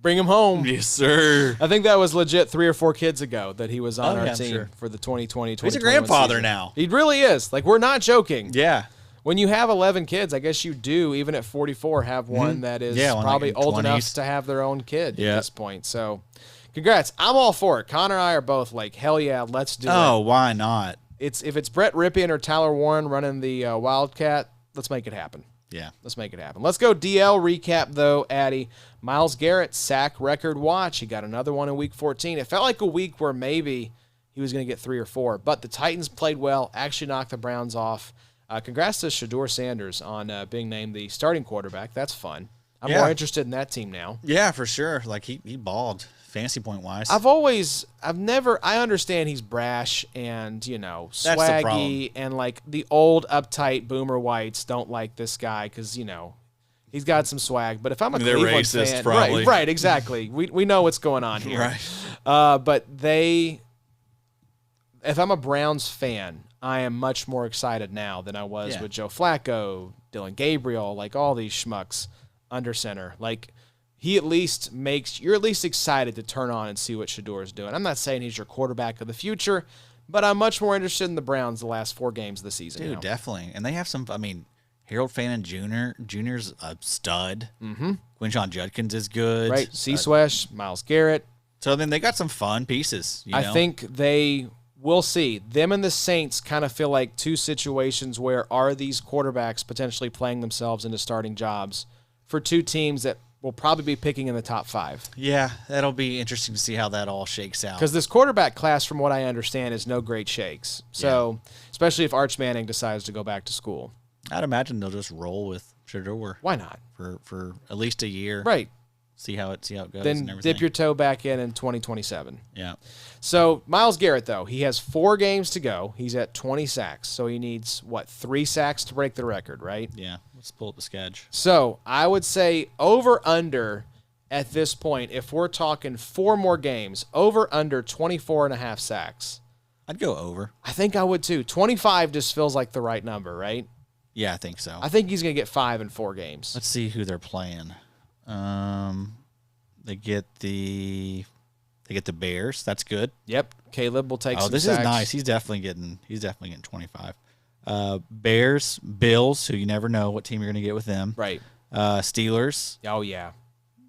Bring him home. Yes, sir. I think that was legit 3 or 4 kids ago that he was on our team for the 2020-2021 He's a grandfather season. now. He really is. Like, we're not joking. Yeah. When you have 11 kids, I guess you do, even at 44, have one that is probably old 20s. enough to have their own kid at this point. So, congrats. I'm all for it. Connor and I are both like, hell yeah, let's do it. Oh, why not? If it's Brett Ripien or Tyler Warren running the Wildcat, let's make it happen. Yeah. Let's make it happen. Let's go DL recap, though, Addy. Myles Garrett, sack record watch. He got another one in Week 14. It felt like a week where maybe he was going to get 3 or 4, but the Titans played well, actually knocked the Browns off. Congrats to Shedeur Sanders on being named the starting quarterback. That's fun. I'm more interested in that team now. Yeah, for sure. Like, he balled fantasy point-wise. I understand he's brash and, swaggy, and, like, the old uptight boomer whites don't like this guy because, he's got some swag. But if I'm a They're Cleveland racist, fan, probably. right, exactly. We know what's going on here. Right. But if I'm a Browns fan, I am much more excited now than I was with Joe Flacco, Dylan Gabriel, like all these schmucks under center. Like, you're at least excited to turn on and see what Shedeur is doing. I'm not saying he's your quarterback of the future, but I'm much more interested in the Browns the last 4 games of the season. Dude, definitely. And they have Harold Fannin Jr.'s a stud. Mm-hmm. Quinshon Judkins is good. Right. C-Swesh, Myles Garrett. So then they got some fun pieces. I think we'll see. Them and the Saints kind of feel like 2 situations where are these quarterbacks potentially playing themselves into starting jobs for 2 teams that will probably be picking in the top 5. Yeah, that'll be interesting to see how that all shakes out. Because this quarterback class, from what I understand, is no great shakes. So, especially if Arch Manning decides to go back to school. I'd imagine they'll just roll with Shedeur. Why not? For at least a year. Right. See how it goes. Then and everything. dip your toe back in 2027. Yeah. So Myles Garrett, though, he has 4 games to go. He's at 20 sacks. So he needs, 3 sacks to break the record, right? Yeah. Let's pull up the sketch. So I would say over-under at this point, if we're talking 4 more games, over-under 24.5 sacks. I'd go over. I think I would, too. 25 just feels like the right number, right? Yeah, I think so. I think he's going to get 5 in 4 games. Let's see who they're playing. They get the Bears. That's good. Yep. Caleb will take some this sacks. Is nice. He's definitely getting 25. Bears, Bills, who you never know what team you're going to get with them. Right. Steelers. Oh yeah.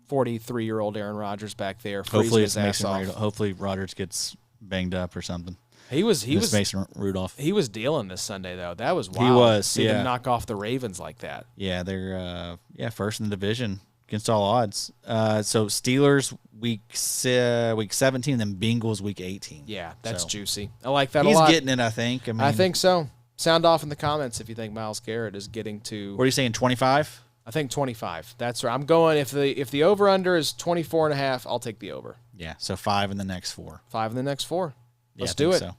43-year-old Aaron Rodgers back there. Hopefully his ass off. Hopefully Rodgers gets banged up or something. He was Mason Rudolph. He was dealing this Sunday though. That was wild. He was. See them knock off the Ravens like that. Yeah, they're first in the division against all odds. So Steelers week 17, then Bengals week 18. Yeah, that's juicy. I like that a lot. He's getting it, I think. I think so. Sound off in the comments if you think Myles Garrett is getting to. What are you saying? 25? I think 25. That's right. I'm going if the over under is 24.5, I'll take the over. Yeah. So 5 in the next 4. 5 in the next 4. Let's I do think it.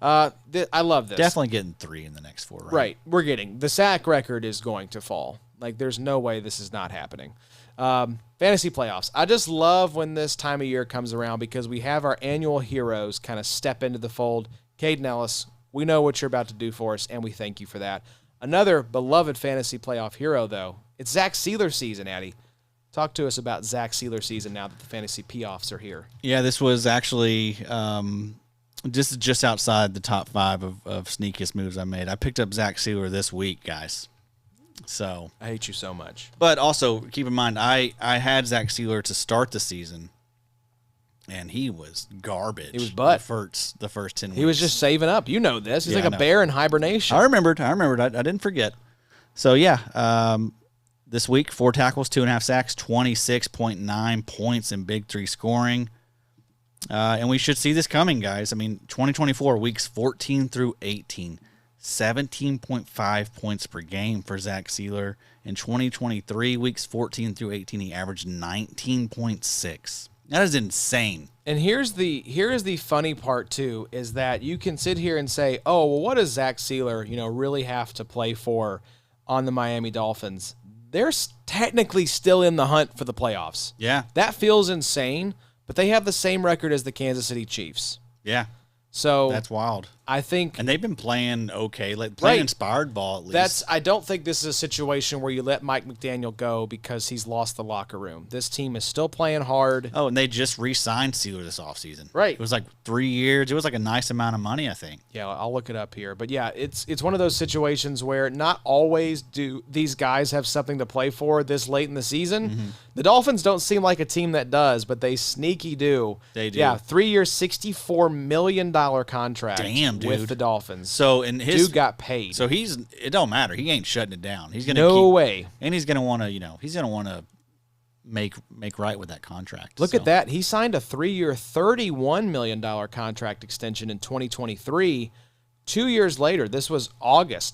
So. I love this. Definitely getting 3 in the next 4. Right. Right. We're getting the sack record is going to fall. Like there's no way this is not happening. Fantasy playoffs. I just love when this time of year comes around because we have our annual heroes kind of step into the fold. Caden Ellis, we know what you're about to do for us, and we thank you for that. Another beloved fantasy playoff hero, though, it's Zach Sealer season, Addy. Talk to us about Zach Sealer season now that the fantasy playoffs are here. Yeah, this was actually just outside the top 5 of sneakiest moves I made. I picked up Zach Sealer this week, guys. So I hate you so much. But also, keep in mind, I had Zach Sealer to start the season, and he was garbage. He was butt. The first 10 weeks. He was just saving up. You know this. He's like a bear in hibernation. I remembered. I didn't forget. So, yeah, this week, 4 tackles, 2.5 sacks, 26.9 points in Big 3 scoring. And we should see this coming, guys. I mean, 2024, weeks 14 through 18. 17.5 points per game for Zach Sealer. In 2023, weeks 14 through 18, he averaged 19.6. That is insane. And here's the funny part too, is that you can sit here and say, oh, well, what does Zach Sealer, really have to play for on the Miami Dolphins? They're technically still in the hunt for the playoffs. Yeah. That feels insane, but they have the same record as the Kansas City Chiefs. Yeah. So that's wild. I think, and they've been playing okay, playing inspired ball at least. I don't think this is a situation where you let Mike McDaniel go because he's lost the locker room. This team is still playing hard. Oh, and they just re-signed Sealer this offseason. Right. It was like 3 years. It was like a nice amount of money, I think. Yeah, I'll look it up here. But yeah, it's one of those situations where not always do these guys have something to play for this late in the season. Mm-hmm. The Dolphins don't seem like a team that does, but they sneaky do. They do. Yeah, 3 year, $64 million contract. Damn, with the Dolphins. So in his dude got paid. So it don't matter. He ain't shutting it down. He's gonna no way. And he's gonna want to make right with that contract. Look at that. He signed a 3-year, $31 million contract extension in 2023. 2 years later, this was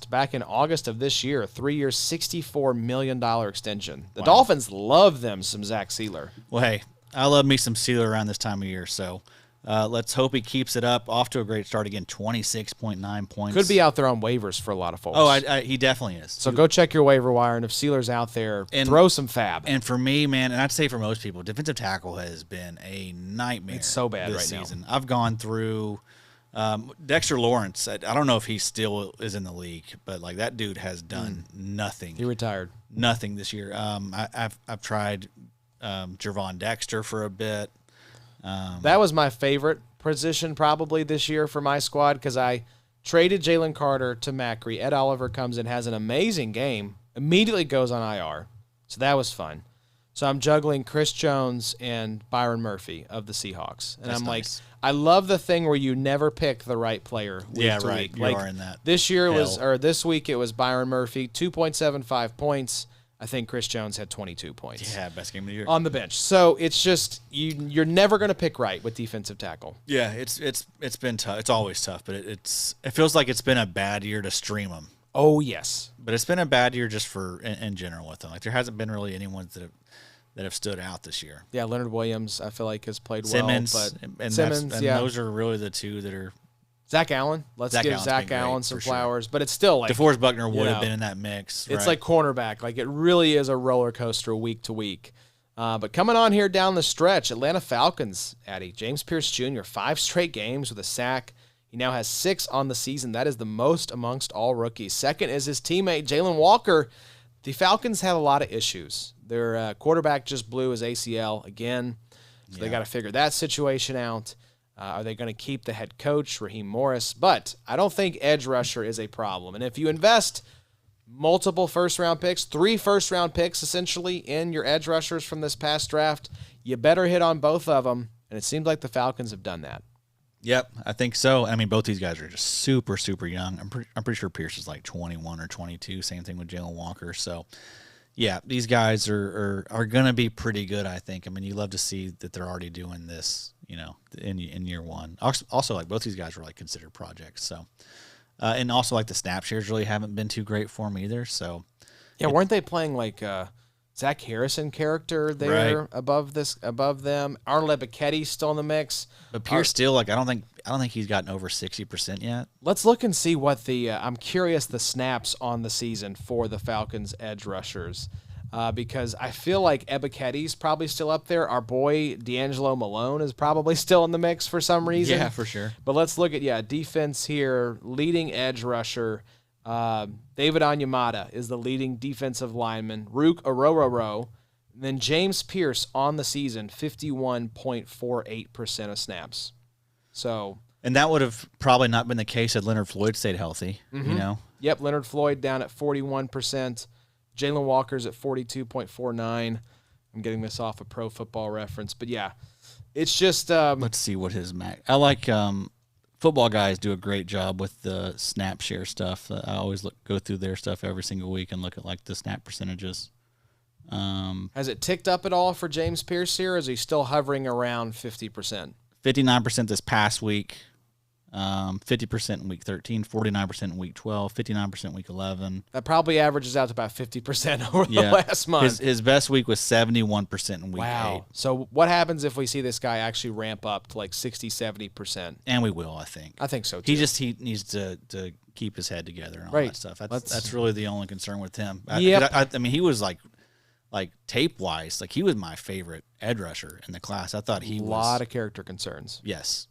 back in August of this year, a 3-year, $64 million extension. The Dolphins love them some Zach Sealer. Well, hey, I love me some Sealer around this time of year, so let's hope he keeps it up. Off to a great start again, 26.9 points. Could be out there on waivers for a lot of folks. Oh, he definitely is. So go check your waiver wire, and if Sealer's out there, throw some fab. And for me, man, and I'd say for most people, defensive tackle has been a nightmare. It's so bad this right season. now. I've gone through Dexter Lawrence. I don't know if he still is in the league, but like that dude has done nothing. He retired. Nothing this year. I've tried Jervon Dexter for a bit. That was my favorite position probably this year for my squad because I traded Jalen Carter to Macri. Ed Oliver comes in, has an amazing game, immediately goes on IR. So that was fun. So I'm juggling Chris Jones and Byron Murphy of the Seahawks. And That's I'm nice. like, I love the thing where you never pick the right player week to week. You are in that. This week it was Byron Murphy, 2.75 points. I think Chris Jones had 22 points. Yeah, best game of the year. On the bench. So it's just you're never going to pick right with defensive tackle. Yeah, it's been tough. It's always tough, but it feels like it's been a bad year to stream them. Oh yes, but it's been a bad year just for in general with them. Like there hasn't been really anyone that have stood out this year. Yeah, Leonard Williams I feel like has played Simmons, well, but and Simmons, those are really the two that are. Zach Allen. Let's give Allen's Zach been Allen great, some for sure. flowers, but it's still like DeForest Buckner would have been in that mix. It's right? like cornerback. Like it really is a roller coaster week to week. But coming on here down the stretch, Atlanta Falcons, Addy, James Pierce Jr., 5 straight games with a sack. He now has 6 on the season. That is the most amongst all rookies. Second is his teammate, Jalen Walker. The Falcons have a lot of issues. Their quarterback just blew his ACL again, so they got to figure that situation out. Are they going to keep the head coach, Raheem Morris? But I don't think edge rusher is a problem. And if you invest multiple first-round picks, 3 first-round picks essentially in your edge rushers from this past draft, you better hit on both of them. And it seems like the Falcons have done that. Yep, I think so. I mean, both these guys are just super, super young. I'm pretty sure Pierce is like 21 or 22. Same thing with Jalen Walker. So, yeah, these guys are going to be pretty good, I think. I mean, you love to see that they're already doing this, in year one. Also, like both these guys were like considered projects. So, and also like the snap shares really haven't been too great for them either. So, yeah, weren't they playing like Zach Harrison character there Right. above them? Arnold Ebiketie still in the mix. But Pierce still like I don't think he's gotten over 60% yet. Let's look and see what I'm curious the snaps on the season for the Falcons edge rushers. Because I feel like Ebiketie's probably still up there. Our boy D'Angelo Malone is probably still in the mix for some reason. Yeah, for sure. But let's look at defense here. Leading edge rusher, David Onyemata is the leading defensive lineman. Rook Orororo. Then James Pierce on the season, 51.48% of snaps. So, and that would have probably not been the case had Leonard Floyd stayed healthy. Yep, Leonard Floyd down at 41%. Jalen Walker's at 42.49. I'm getting this off a Pro Football Reference, but yeah, it's just. Let's see what his max. I like Football Guys do a great job with the snap share stuff. I always go through their stuff every single week and look at like the snap percentages. Has it ticked up at all for James Pierce here? Or is he still hovering around 50%? 59% this past week. 50% in week 13, 49% in week 12, 59% in week 11. That probably averages out to about 50% over the last month. His best week was 71% in week 8. So what happens if we see this guy actually ramp up to like 60, 70%? And we will, I think. I think so too. He needs to keep his head together and all that stuff. That's really the only concern with him. Yep. I mean, he was like tape-wise, like he was my favorite edge rusher in the class. I thought he was. A lot of character concerns. Yes.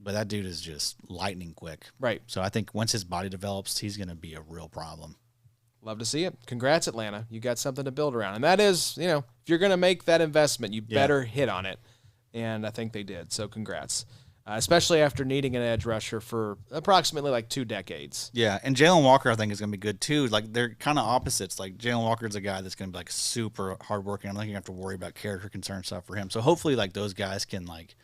But that dude is just lightning quick. Right. So I think once his body develops, he's going to be a real problem. Love to see it. Congrats, Atlanta. You got something to build around. And that is, if you're going to make that investment, you better hit on it. And I think they did. So congrats. Especially after needing an edge rusher for approximately like 2 decades. Yeah. And Jalen Walker, I think, is going to be good too. Like they're kind of opposites. Like Jalen Walker's a guy that's going to be like super hardworking. I'm not going to have to worry about character concern stuff for him. So hopefully like those guys can like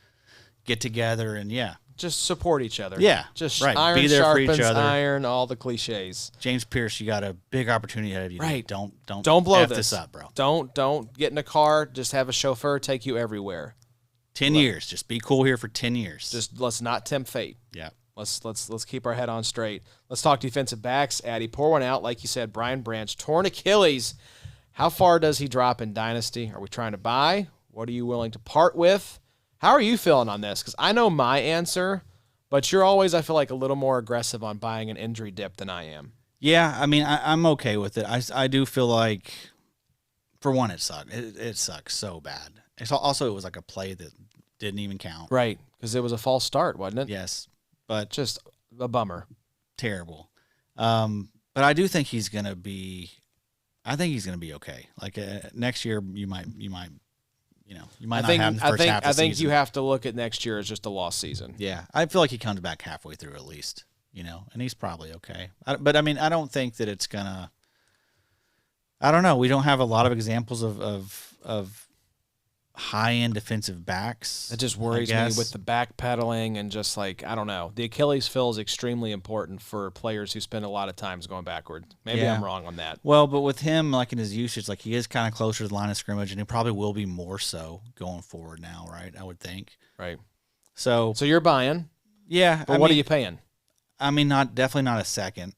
get together and just support each other. Yeah, just right. iron Be there for each sharpens other. iron, all the cliches. James Pierce, you got a big opportunity ahead of you. Right. Don't blow F this up, bro. Don't get in a car. Just have a chauffeur take you everywhere. 10 years. Just be cool here for 10 years. Just let's not tempt fate. Yeah. Let's keep our head on straight. Let's talk defensive backs. Addy, pour one out. Like you said, Brian Branch, torn Achilles. How far does he drop in Dynasty? Are we trying to buy? What are you willing to part with? How are you feeling on this? Because I know my answer, but you're always, I feel like, a little more aggressive on buying an injury dip than I am. Yeah, I mean, I'm okay with it. I do feel like, for one, it sucked. It sucks so bad. It was like a play that didn't even count. Right, because it was a false start, wasn't it? Yes, but Just a bummer. terrible. But I do think he's gonna be. I think he's gonna be okay. Like next year, you might not have him the first half of the I think season. you have to look at next year as just a lost season. Yeah, I feel like he comes back halfway through at least. And he's probably okay. But I mean, I don't think that it's gonna. I don't know. We don't have a lot of examples of high-end defensive backs. It just worries me with the backpedaling and just like, I don't know. The Achilles feel is extremely important for players who spend a lot of times going backward. Maybe Yeah. I'm wrong on that. Well, but with him, like in his usage, like he is kind of closer to the line of scrimmage, and he probably will be more so going forward now, right? I would think. Right. So So you're buying, yeah. but what are you paying? I mean, definitely not a second.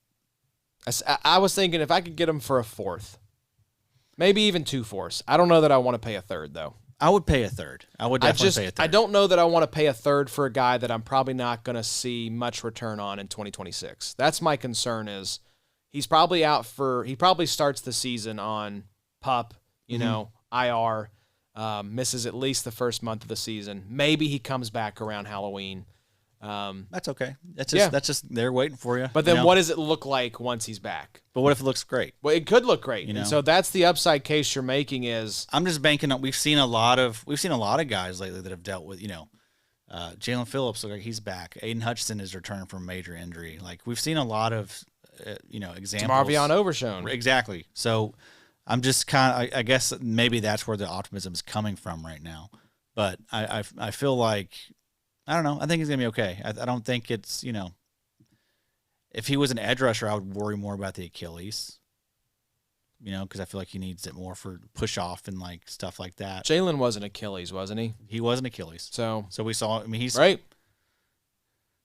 I was thinking if I could get him for a fourth, maybe even 2 fourths. I don't know that I want to pay a third, though. I would pay a third. I would definitely pay a third. I don't know that I want to pay a third for a guy that I'm probably not going to see much return on in 2026. That's my concern is he probably starts the season on PUP, IR, misses at least the first month of the season. Maybe he comes back around Halloween. That's okay. That's just they're waiting for you. But then what does it look like once he's back? But what if it looks great? Well, it could look great. You know? And so that's the upside case you're making is I'm just banking on. We've seen a lot of guys lately that have dealt with Jalen Phillips look like he's back. Aiden Hutchinson is returning from a major injury. Like we've seen a lot of examples. Marvion Overshone. Exactly. So I'm just kind of I guess maybe that's where the optimism is coming from right now. But I feel like I don't know. I think he's gonna be okay. I don't think it's if he was an edge rusher, I would worry more about the Achilles. Because I feel like he needs it more for push off and like stuff like that. Jalen was an Achilles, wasn't he? He was an Achilles. So we saw. I mean, he's right.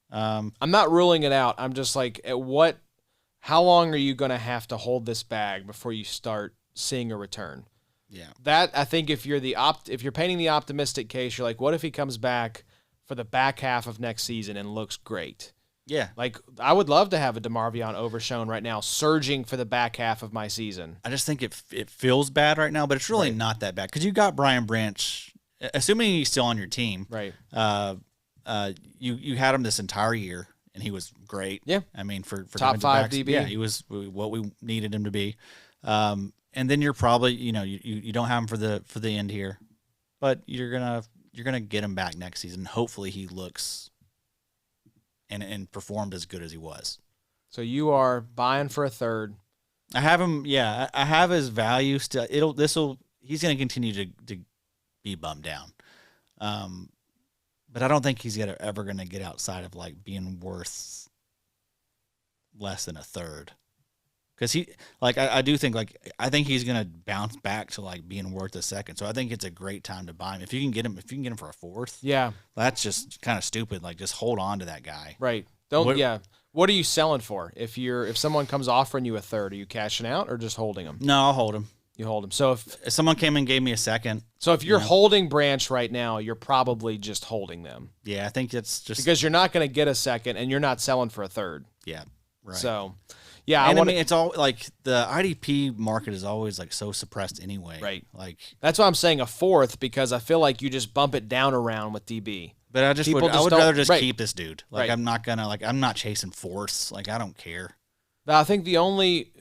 I'm not ruling it out. I'm just like, how long are you going to have to hold this bag before you start seeing a return? Yeah. That I think if you're if you're painting the optimistic case, you're like, what if he comes back for the back half of next season and looks great? Yeah. Like I would love to have a DeMarvion Overshone right now, surging for the back half of my season. I just think it feels bad right now, but it's really not that bad because you got Brian Branch, assuming he's still on your team. Right. You had him this entire year, and he was great. Yeah. I mean, for top 5 DB. Yeah, he was what we needed him to be. And then you're probably you don't have him for the end here, but you're gonna get him back next season. Hopefully he looks and performed as good as he was. So you are buying for a third. I have him. Yeah, I have his value still. He's going to continue to be bummed down. But I don't think he's ever going to get outside of like being worth less than a third. Because I do think I think he's going to bounce back to like being worth a second. So I think it's a great time to buy him. If you can get him for a fourth, yeah, that's just kind of stupid. Like just hold on to that guy. Right. What are you selling for? If someone comes offering you a third, are you cashing out or just holding them? No, I'll hold him. You hold him. So if someone came and gave me a second. So if you're holding Branch right now, you're probably just holding them. Yeah, I think that's just because you're not going to get a second and you're not selling for a third. Yeah. Right. So, yeah, I mean, it's all like the IDP market is always like so suppressed anyway. Right. Like that's why I'm saying a fourth because I feel like you just bump it down around with DB. But I would rather just keep this dude. Like I'm not gonna I'm not chasing fourths. Like I don't care. I think the only,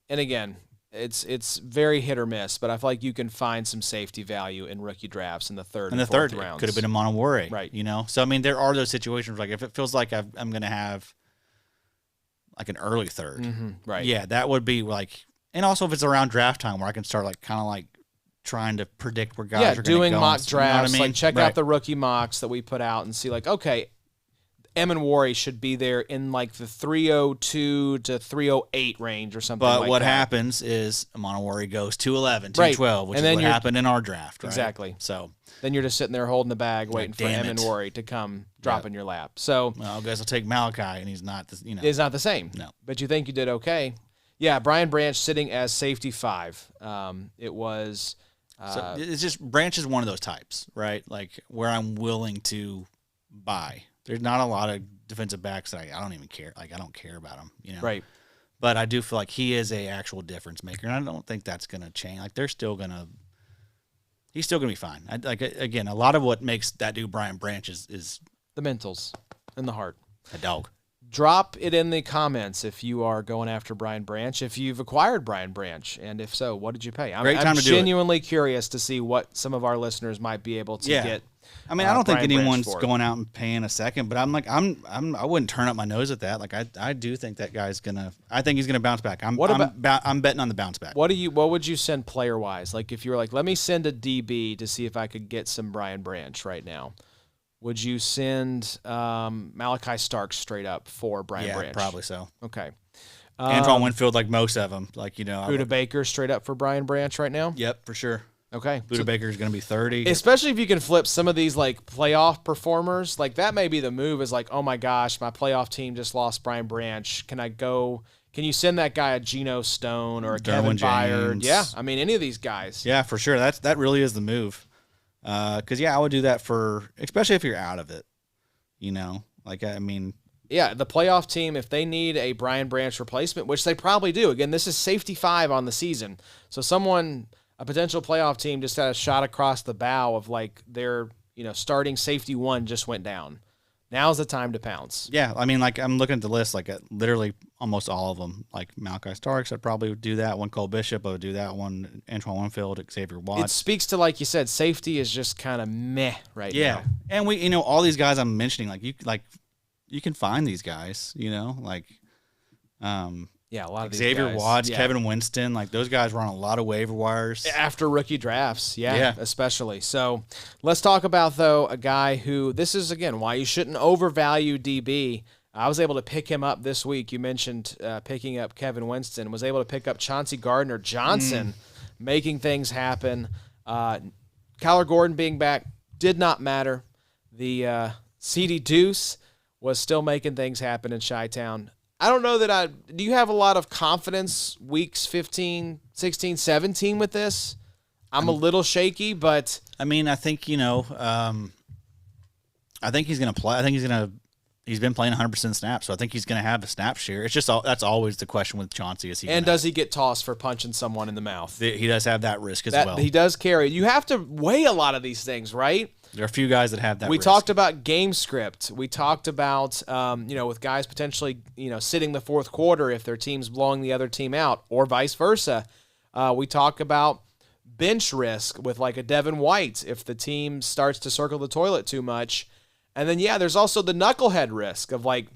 and again, it's very hit or miss, but I feel like you can find some safety value in rookie drafts in the third and fourth rounds. Could have been a Emmanwori, right? So I mean, there are those situations like if it feels like I'm gonna have like an early third, right? Yeah, that would be like, and also if it's around draft time where I can start like kind of like trying to predict where guys are going to go. Doing mock drafts, you know what I mean? like check out the rookie mocks that we put out and see like, okay, Emmanwori should be there in like the 302 to 308 range or something like that. But what happens is Emmanwori goes 211, Right. 212, which And is then what happened in our draft, right? Exactly. So then you're just sitting there holding the bag, waiting for damn it. Emmanwori to come drop in your lap. So well, I guess I'll take Malachi, and he's not, it's not the same. No. But you think you did okay. Yeah, Brian Branch sitting as safety 5. It was... So it's just Branch is one of those types, right? Like where I'm willing to buy. There's not a lot of defensive backs that I don't even care. Like I don't care about them, Right. But I do feel like he is a actual difference maker, and I don't think that's going to change. Like he's still going to be fine. Again, a lot of what makes that dude Brian Branch is the mentals and the heart. a dog. Drop it in the comments if you are going after Brian Branch, if you've acquired Brian Branch, and if so, what did you pay? Great time I'm to do it. genuinely curious to see what some of our listeners might be able to get. I mean, I don't think Brian Branch anyone's for. going out and paying a second, but I wouldn't turn up my nose at that. Like I do think that guy's I think he's gonna bounce back. I'm betting on the bounce back. What would you send player wise? Like if you were like, let me send a DB to see if I could get some Brian Branch right now. Would you send Malachi Starks straight up for Brian Branch? Yeah, probably so. Okay. Antoine Winfield, like most of them, like Buda Baker straight up for Brian Branch right now? Yep, for sure. Okay. Buda Baker is going to be 30. Especially if you can flip some of these like playoff performers, like that may be the move is like, oh my gosh, my playoff team just lost Brian Branch. Can you send that guy a Geno Stone or a Kevin Byard? Yeah, I mean any of these guys. Yeah, for sure. That really is the move. Because I would do that especially if you're out of it. Yeah, the playoff team, if they need a Brian Branch replacement, which they probably do. Again, this is safety 5 on the season. So a potential playoff team just had a shot across the bow of like their, starting safety 1 just went down. Now's the time to pounce. Yeah, I mean, like I'm looking at the list, like literally almost all of them. Like Malachi Starks, I'd probably would do that one. Cole Bishop, I would do that one. Antoine Winfield, Xavier Watts. It speaks to, like you said, safety is just kind of meh right now. Yeah, and we, all these guys I'm mentioning, you can find these guys, yeah, a lot of these Xavier guys. Watts, Yeah. Kevin Winston, like those guys were on a lot of waiver wires After rookie drafts, Yeah. especially. So let's talk about, though, a guy who, this is, again, why you shouldn't overvalue DB. I was able to pick him up this week. You mentioned picking up Kevin Winston. Was able to pick up Chauncey Gardner-Johnson, making things happen. Kyler Gordon being back did not matter. The CD Deuce was still making things happen in Chi-Town. I don't know that do you have a lot of confidence weeks 15, 16, 17 with this? I'm a little shaky, but I mean, I think, I think he's going to play. I think he's been playing 100% snaps, so I think he's going to have a snap share. It's just that's always the question with Chauncey. Does he get tossed for punching someone in the mouth? He does have that risk as well. He does carry. You have to weigh a lot of these things, right? There are a few guys that have that We risk. talked about game script. We talked about, with guys potentially, sitting the fourth quarter if their team's blowing the other team out or vice versa. We talk about bench risk with like a Devin White if the team starts to circle the toilet too much. And then, there's also the knucklehead risk of like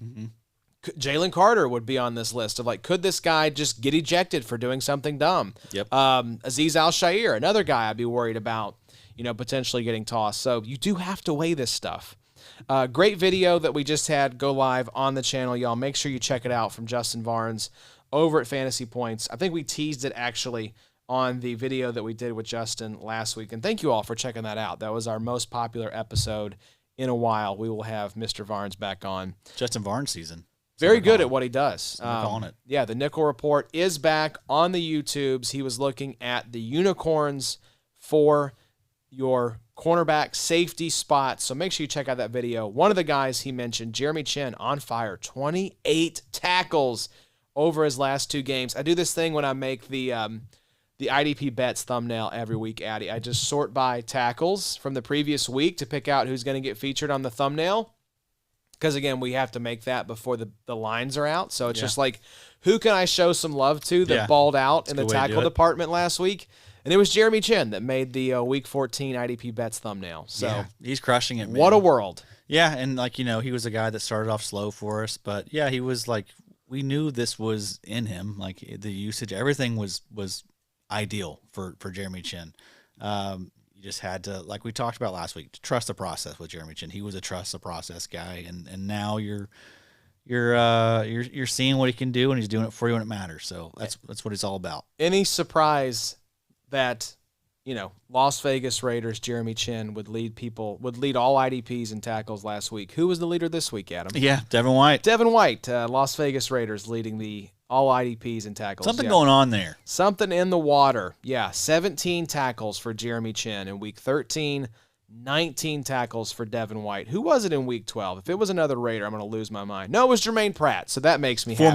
Jalen Carter would be on this list of like, could this guy just get ejected for doing something dumb? Yep. Azeez Al-Shaair, another guy I'd be worried about, potentially getting tossed. So you do have to weigh this stuff. Great video that we just had go live on the channel, y'all. Make sure you check it out from Justin Varnes over at Fantasy Points. I think we teased it actually on the video that we did with Justin last week. And thank you all for checking that out. That was our most popular episode in a while. We will have Mr. Varnes back on. Justin Varnes season. Very good at what he does. Calling it. Yeah, the Nickel Report is back on the YouTubes. He was looking at the unicorns for your cornerback safety spot. So make sure you check out that video. One of the guys he mentioned, Jeremy Chin, on fire. 28 tackles over his last 2 games. I do this thing when I make the IDP bets thumbnail every week, Addy. I just sort by tackles from the previous week to pick out who's going to get featured on the thumbnail. Because, again, we have to make that before the lines are out. So it's just like, who can I show some love to that balled out in the tackle department last week? And it was Jeremy Chin that made the Week 14 IDP Bets thumbnail. So he's crushing it, man. What a world. Yeah, and he was a guy that started off slow for us. But, he was like, we knew this was in him. Like, the usage, everything was ideal for Jeremy Chin. you just had to, like we talked about last week, to trust the process with Jeremy Chin. He was a trust the process guy, and now you're seeing what he can do, and he's doing it for you when it matters. So that's what it's all about. Any surprise that, Las Vegas Raiders Jeremy Chin would lead all IDPs in tackles last week? Who was the leader this week, Adam? Yeah, Devin White. Devin White, Las Vegas Raiders leading the all IDPs in tackles. Something going on there. Something in the water. Yeah, 17 tackles for Jeremy Chin in week 13. 19 tackles for Devin White. Who was it in week 12? If it was another Raider, I'm going to lose my mind. No, it was Jermaine Pratt, so that makes me happy.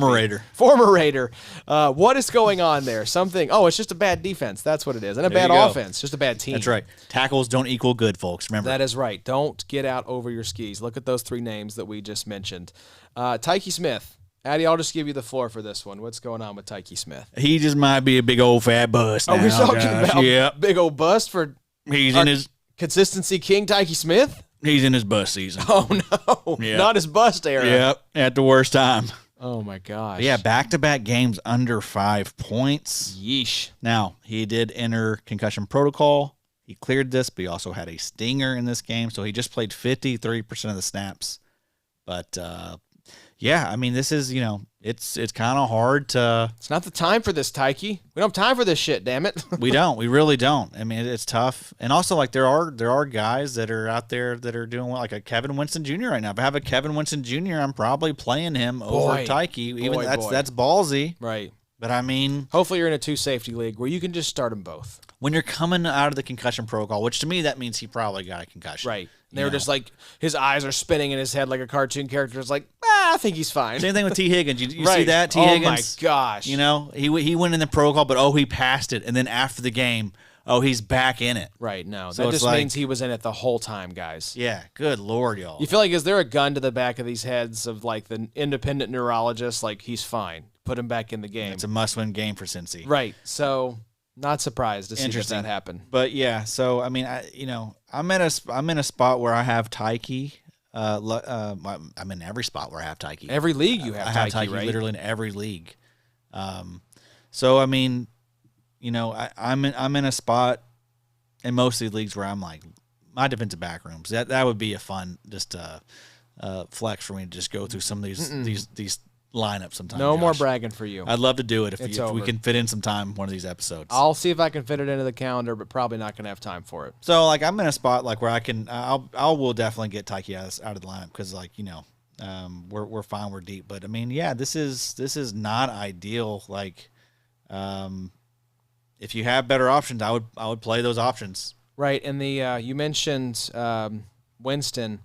Former Raider. What is going on there? It's just a bad defense. That's what it is. And a bad offense. Just a bad team. That's right. Tackles don't equal good, folks. Remember. That is right. Don't get out over your skis. Look at those 3 names that we just mentioned. Tyke Smith. Addy, I'll just give you the floor for this one. What's going on with Tyke Smith? He just might be a big old fat bust. We're talking about big old bust for he's in his consistency king, Tyke Smith? He's in his bust season. Oh, no. Yep. Not his bust era. Yep, at the worst time. Oh, my gosh. Yeah, back-to-back games under 5 points. Yeesh. Now, he did enter concussion protocol. He cleared this, but he also had a stinger in this game, so he just played 53% of the snaps. But, yeah, I mean, this is, it's kind of hard to... It's not the time for this, Tyke. We don't have time for this shit, damn it. We don't. We really don't. I mean, it's tough. And also, like, there are guys that are out there that are doing well, like a Kevin Winston Jr. right now. If I have a Kevin Winston Jr., I'm probably playing him over Tyke. That's ballsy. Right. But, I mean... Hopefully you're in a 2-safety league where you can just start them both. When you're coming out of the concussion protocol, which to me that means he probably got a concussion. Right. They were just like, his eyes are spinning in his head like a cartoon character. It's like, I think he's fine. Same thing with T. Higgins. You see that? T. Higgins. Oh, my gosh. He went in the protocol, but, he passed it. And then after the game, he's back in it. Right. No, so that just means he was in it the whole time, guys. Yeah. Good Lord, y'all. You feel like, is there a gun to the back of these heads of, like, the independent neurologist? Like, he's fine. Put him back in the game. It's a must-win game for Cincy. Right. So... Not surprised to see that happen. But yeah, so I mean, I'm in a spot where I have Tyke. I'm in every spot where I have Tyke. Every league you have Tyke, Tyke, right? Literally in every league. So I mean, I'm in a spot in most of the leagues where I'm like, my defensive back rooms. That would be a fun flex for me to just go through some of these lineup sometime. No more bragging for you. I'd love to do it if we can fit in some time one of these episodes. I'll see if I can fit it into the calendar, but probably not going to have time for it. So like I'm in a spot like where I can will definitely get Tyke out of the lineup because we're fine, we're deep. But I mean, yeah, this is not ideal. Like if you have better options, I would play those options. Right, and the you mentioned Winston.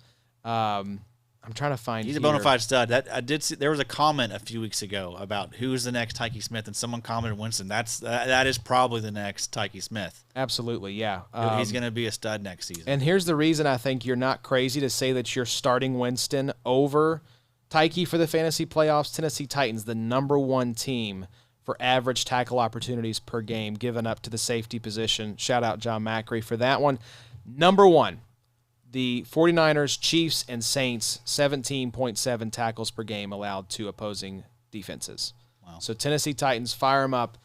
I'm trying to find. He's a bona fide stud. That I did see. There was a comment a few weeks ago about who's the next Tyke Smith, and someone commented Winston. That is probably the next Tyke Smith. Absolutely, yeah. He's going to be a stud next season. And here's the reason I think you're not crazy to say that you're starting Winston over Tyke for the fantasy playoffs. Tennessee Titans, the number 1 team for average tackle opportunities per game, given up to the safety position. Shout out John Macri for that one. Number 1. The 49ers, Chiefs, and Saints, 17.7 tackles per game allowed to opposing defenses. Wow. So Tennessee Titans, fire them up.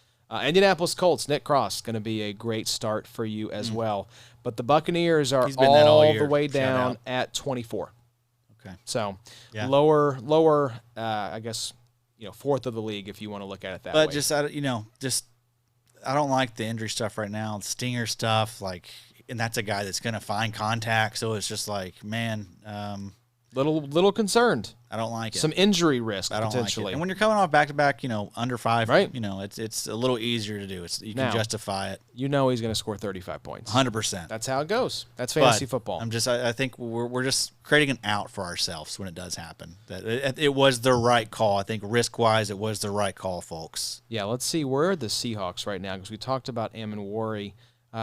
Indianapolis Colts, Nick Cross, going to be a great start for you as well. But the Buccaneers are all the way down at 24. Okay. So lower, I guess, fourth of the league if you want to look at it that way. But I don't like the injury stuff right now. The stinger stuff, and that's a guy that's going to find contact. So it's just like, man, little concerned. I don't like it. Some injury risk I don't potentially. like it. And when you're coming off back-to-back, under 5, right? It's a little easier to do. You can justify it. He's going to score 35 points. 100%. That's how it goes. That's fantasy football. I think we're just creating an out for ourselves when it does happen. That it was the right call. I think risk-wise, it was the right call, folks. Yeah, let's see. Where are the Seahawks right now? Because we talked about Emmanwori.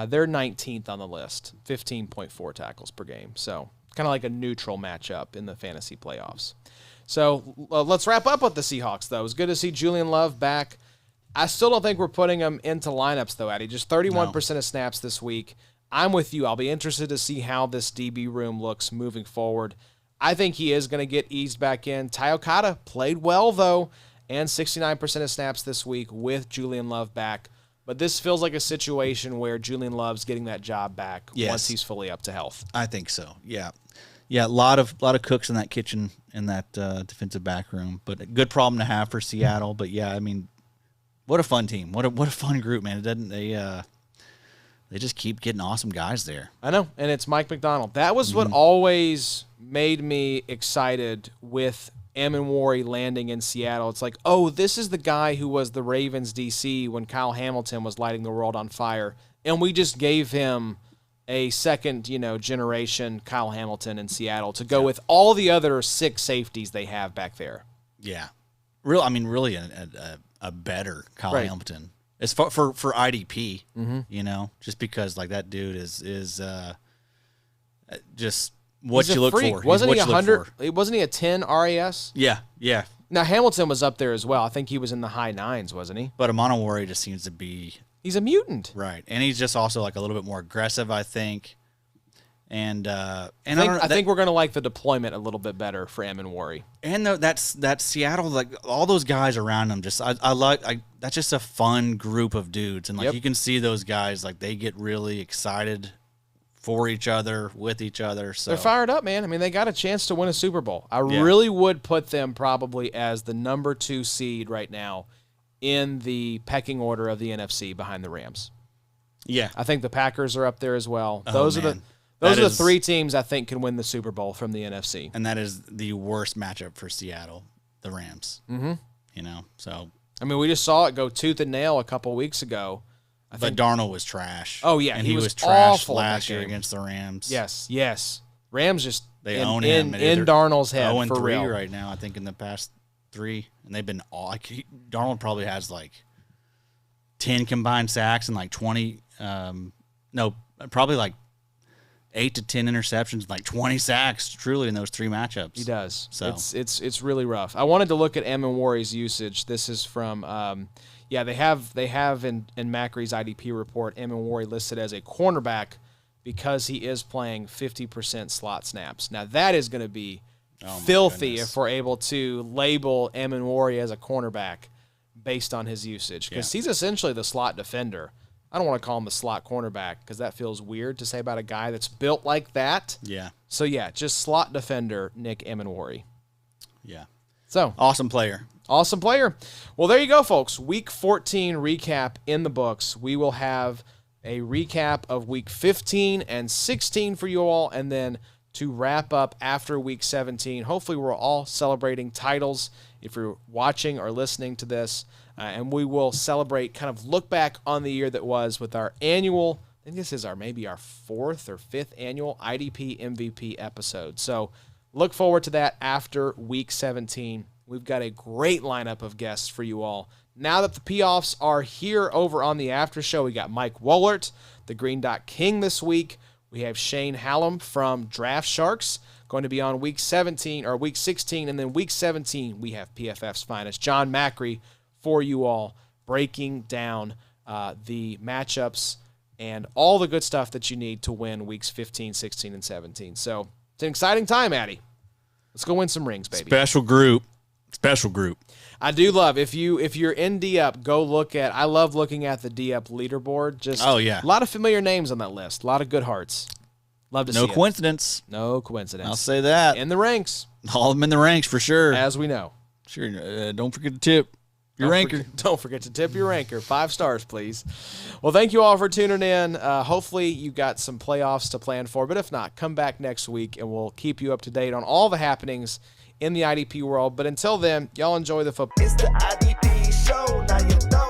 They're 19th on the list, 15.4 tackles per game. So kind of like a neutral matchup in the fantasy playoffs. So let's wrap up with the Seahawks, though. It was good to see Julian Love back. I still don't think we're putting him into lineups, though, Addy. Just 31% of snaps this week. I'm with you. I'll be interested to see how this DB room looks moving forward. I think he is going to get eased back in. Ty Okada played well, though, and 69% of snaps this week with Julian Love back. But this feels like a situation where Julian Love's getting that job back once he's fully up to health. I think so. Yeah. Yeah, a lot of cooks in that kitchen in that defensive back room, but a good problem to have for Seattle. But yeah, I mean, what a fun team! What a fun group, man! They just keep getting awesome guys there. I know, and it's Mike McDonald. That was what always made me excited with Emmanwori landing in Seattle. It's like, oh, this is the guy who was the Ravens DC when Kyle Hamilton was lighting the world on fire, and we just gave him a second, generation Kyle Hamilton in Seattle to go with all the other 6 safeties they have back there. Yeah, really a better Kyle Hamilton. As far for IDP, just because like that dude is just what you look for. Wasn't he 100? Wasn't he a 10 RAS? Yeah. Now Hamilton was up there as well. I think he was in the high 9s, wasn't he? But Emmanwori just seems to be. He's a mutant, right? And he's just also like a little bit more aggressive, I think. And I think we're gonna like the deployment a little bit better for Emmanwori. And that's Seattle, like all those guys around him. Just that's just a fun group of dudes, and like you can see those guys like they get really excited for each other, with each other. So they're fired up, man. I mean, they got a chance to win a Super Bowl. I really would put them probably as the number 2 seed right now in the pecking order of the NFC behind the Rams. Yeah, I think the Packers are up there as well. Those are the 3 teams I think can win the Super Bowl from the NFC. And that is the worst matchup for Seattle, the Rams. Mm-hmm. So I mean, we just saw it go tooth and nail a couple weeks ago. But Darnold was trash. Oh, yeah. And he was trash last year against the Rams. Yes. Rams just they own him in Darnold's head 0-3 for real right now, I think, in the past 3. And they've been all Darnold probably has like 10 combined sacks and like 20 probably like 8 to 10 interceptions, like 20 sacks, truly, in those 3 matchups. He does. So it's really rough. I wanted to look at Emmanwori's usage. This is from they have in Macri's IDP report Emmanwori listed as a cornerback because he is playing 50% slot snaps. Now that is going to be filthy if we're able to label Emmanwori as a cornerback based on his usage, because he's essentially the slot defender. I don't want to call him the slot cornerback because that feels weird to say about a guy that's built like that. Yeah. So, just slot defender Nick Emmanwori. Yeah. So awesome player. Awesome player. Well, there you go, folks. Week 14 recap in the books. We will have a recap of Week 15 and 16 for you all, and then to wrap up after Week 17. Hopefully, we're all celebrating titles if you're watching or listening to this. And we will celebrate, kind of look back on the year that was with our annual, I think this is maybe our 4th or 5th annual IDP MVP episode. So look forward to that after Week 17. We've got a great lineup of guests for you all. Now that the playoffs are here over on the after show, we got Mike Wohlert, the Green Dot King this week. We have Shane Hallam from Draft Sharks going to be on Week 16, and then Week 17 we have PFF's finest, John Macri, for you all, breaking down the matchups and all the good stuff that you need to win Weeks 15, 16, and 17. So it's an exciting time, Addy. Let's go win some rings, baby. Special group. I do love, if you're in D-Up, go look at, I love looking at the D-Up leaderboard. Just a lot of familiar names on that list. A lot of good hearts. Love to see it. No coincidence. No coincidence. I'll say that. In the ranks. All of them in the ranks for sure. As we know. Sure. Don't forget to tip your ranker. Don't forget to tip your ranker. 5 stars, please. Well, thank you all for tuning in. Hopefully you got some playoffs to plan for, but if not, come back next week and we'll keep you up to date on all the happenings in the IDP world. But until then, y'all enjoy the football. It's the IDP show, now you know.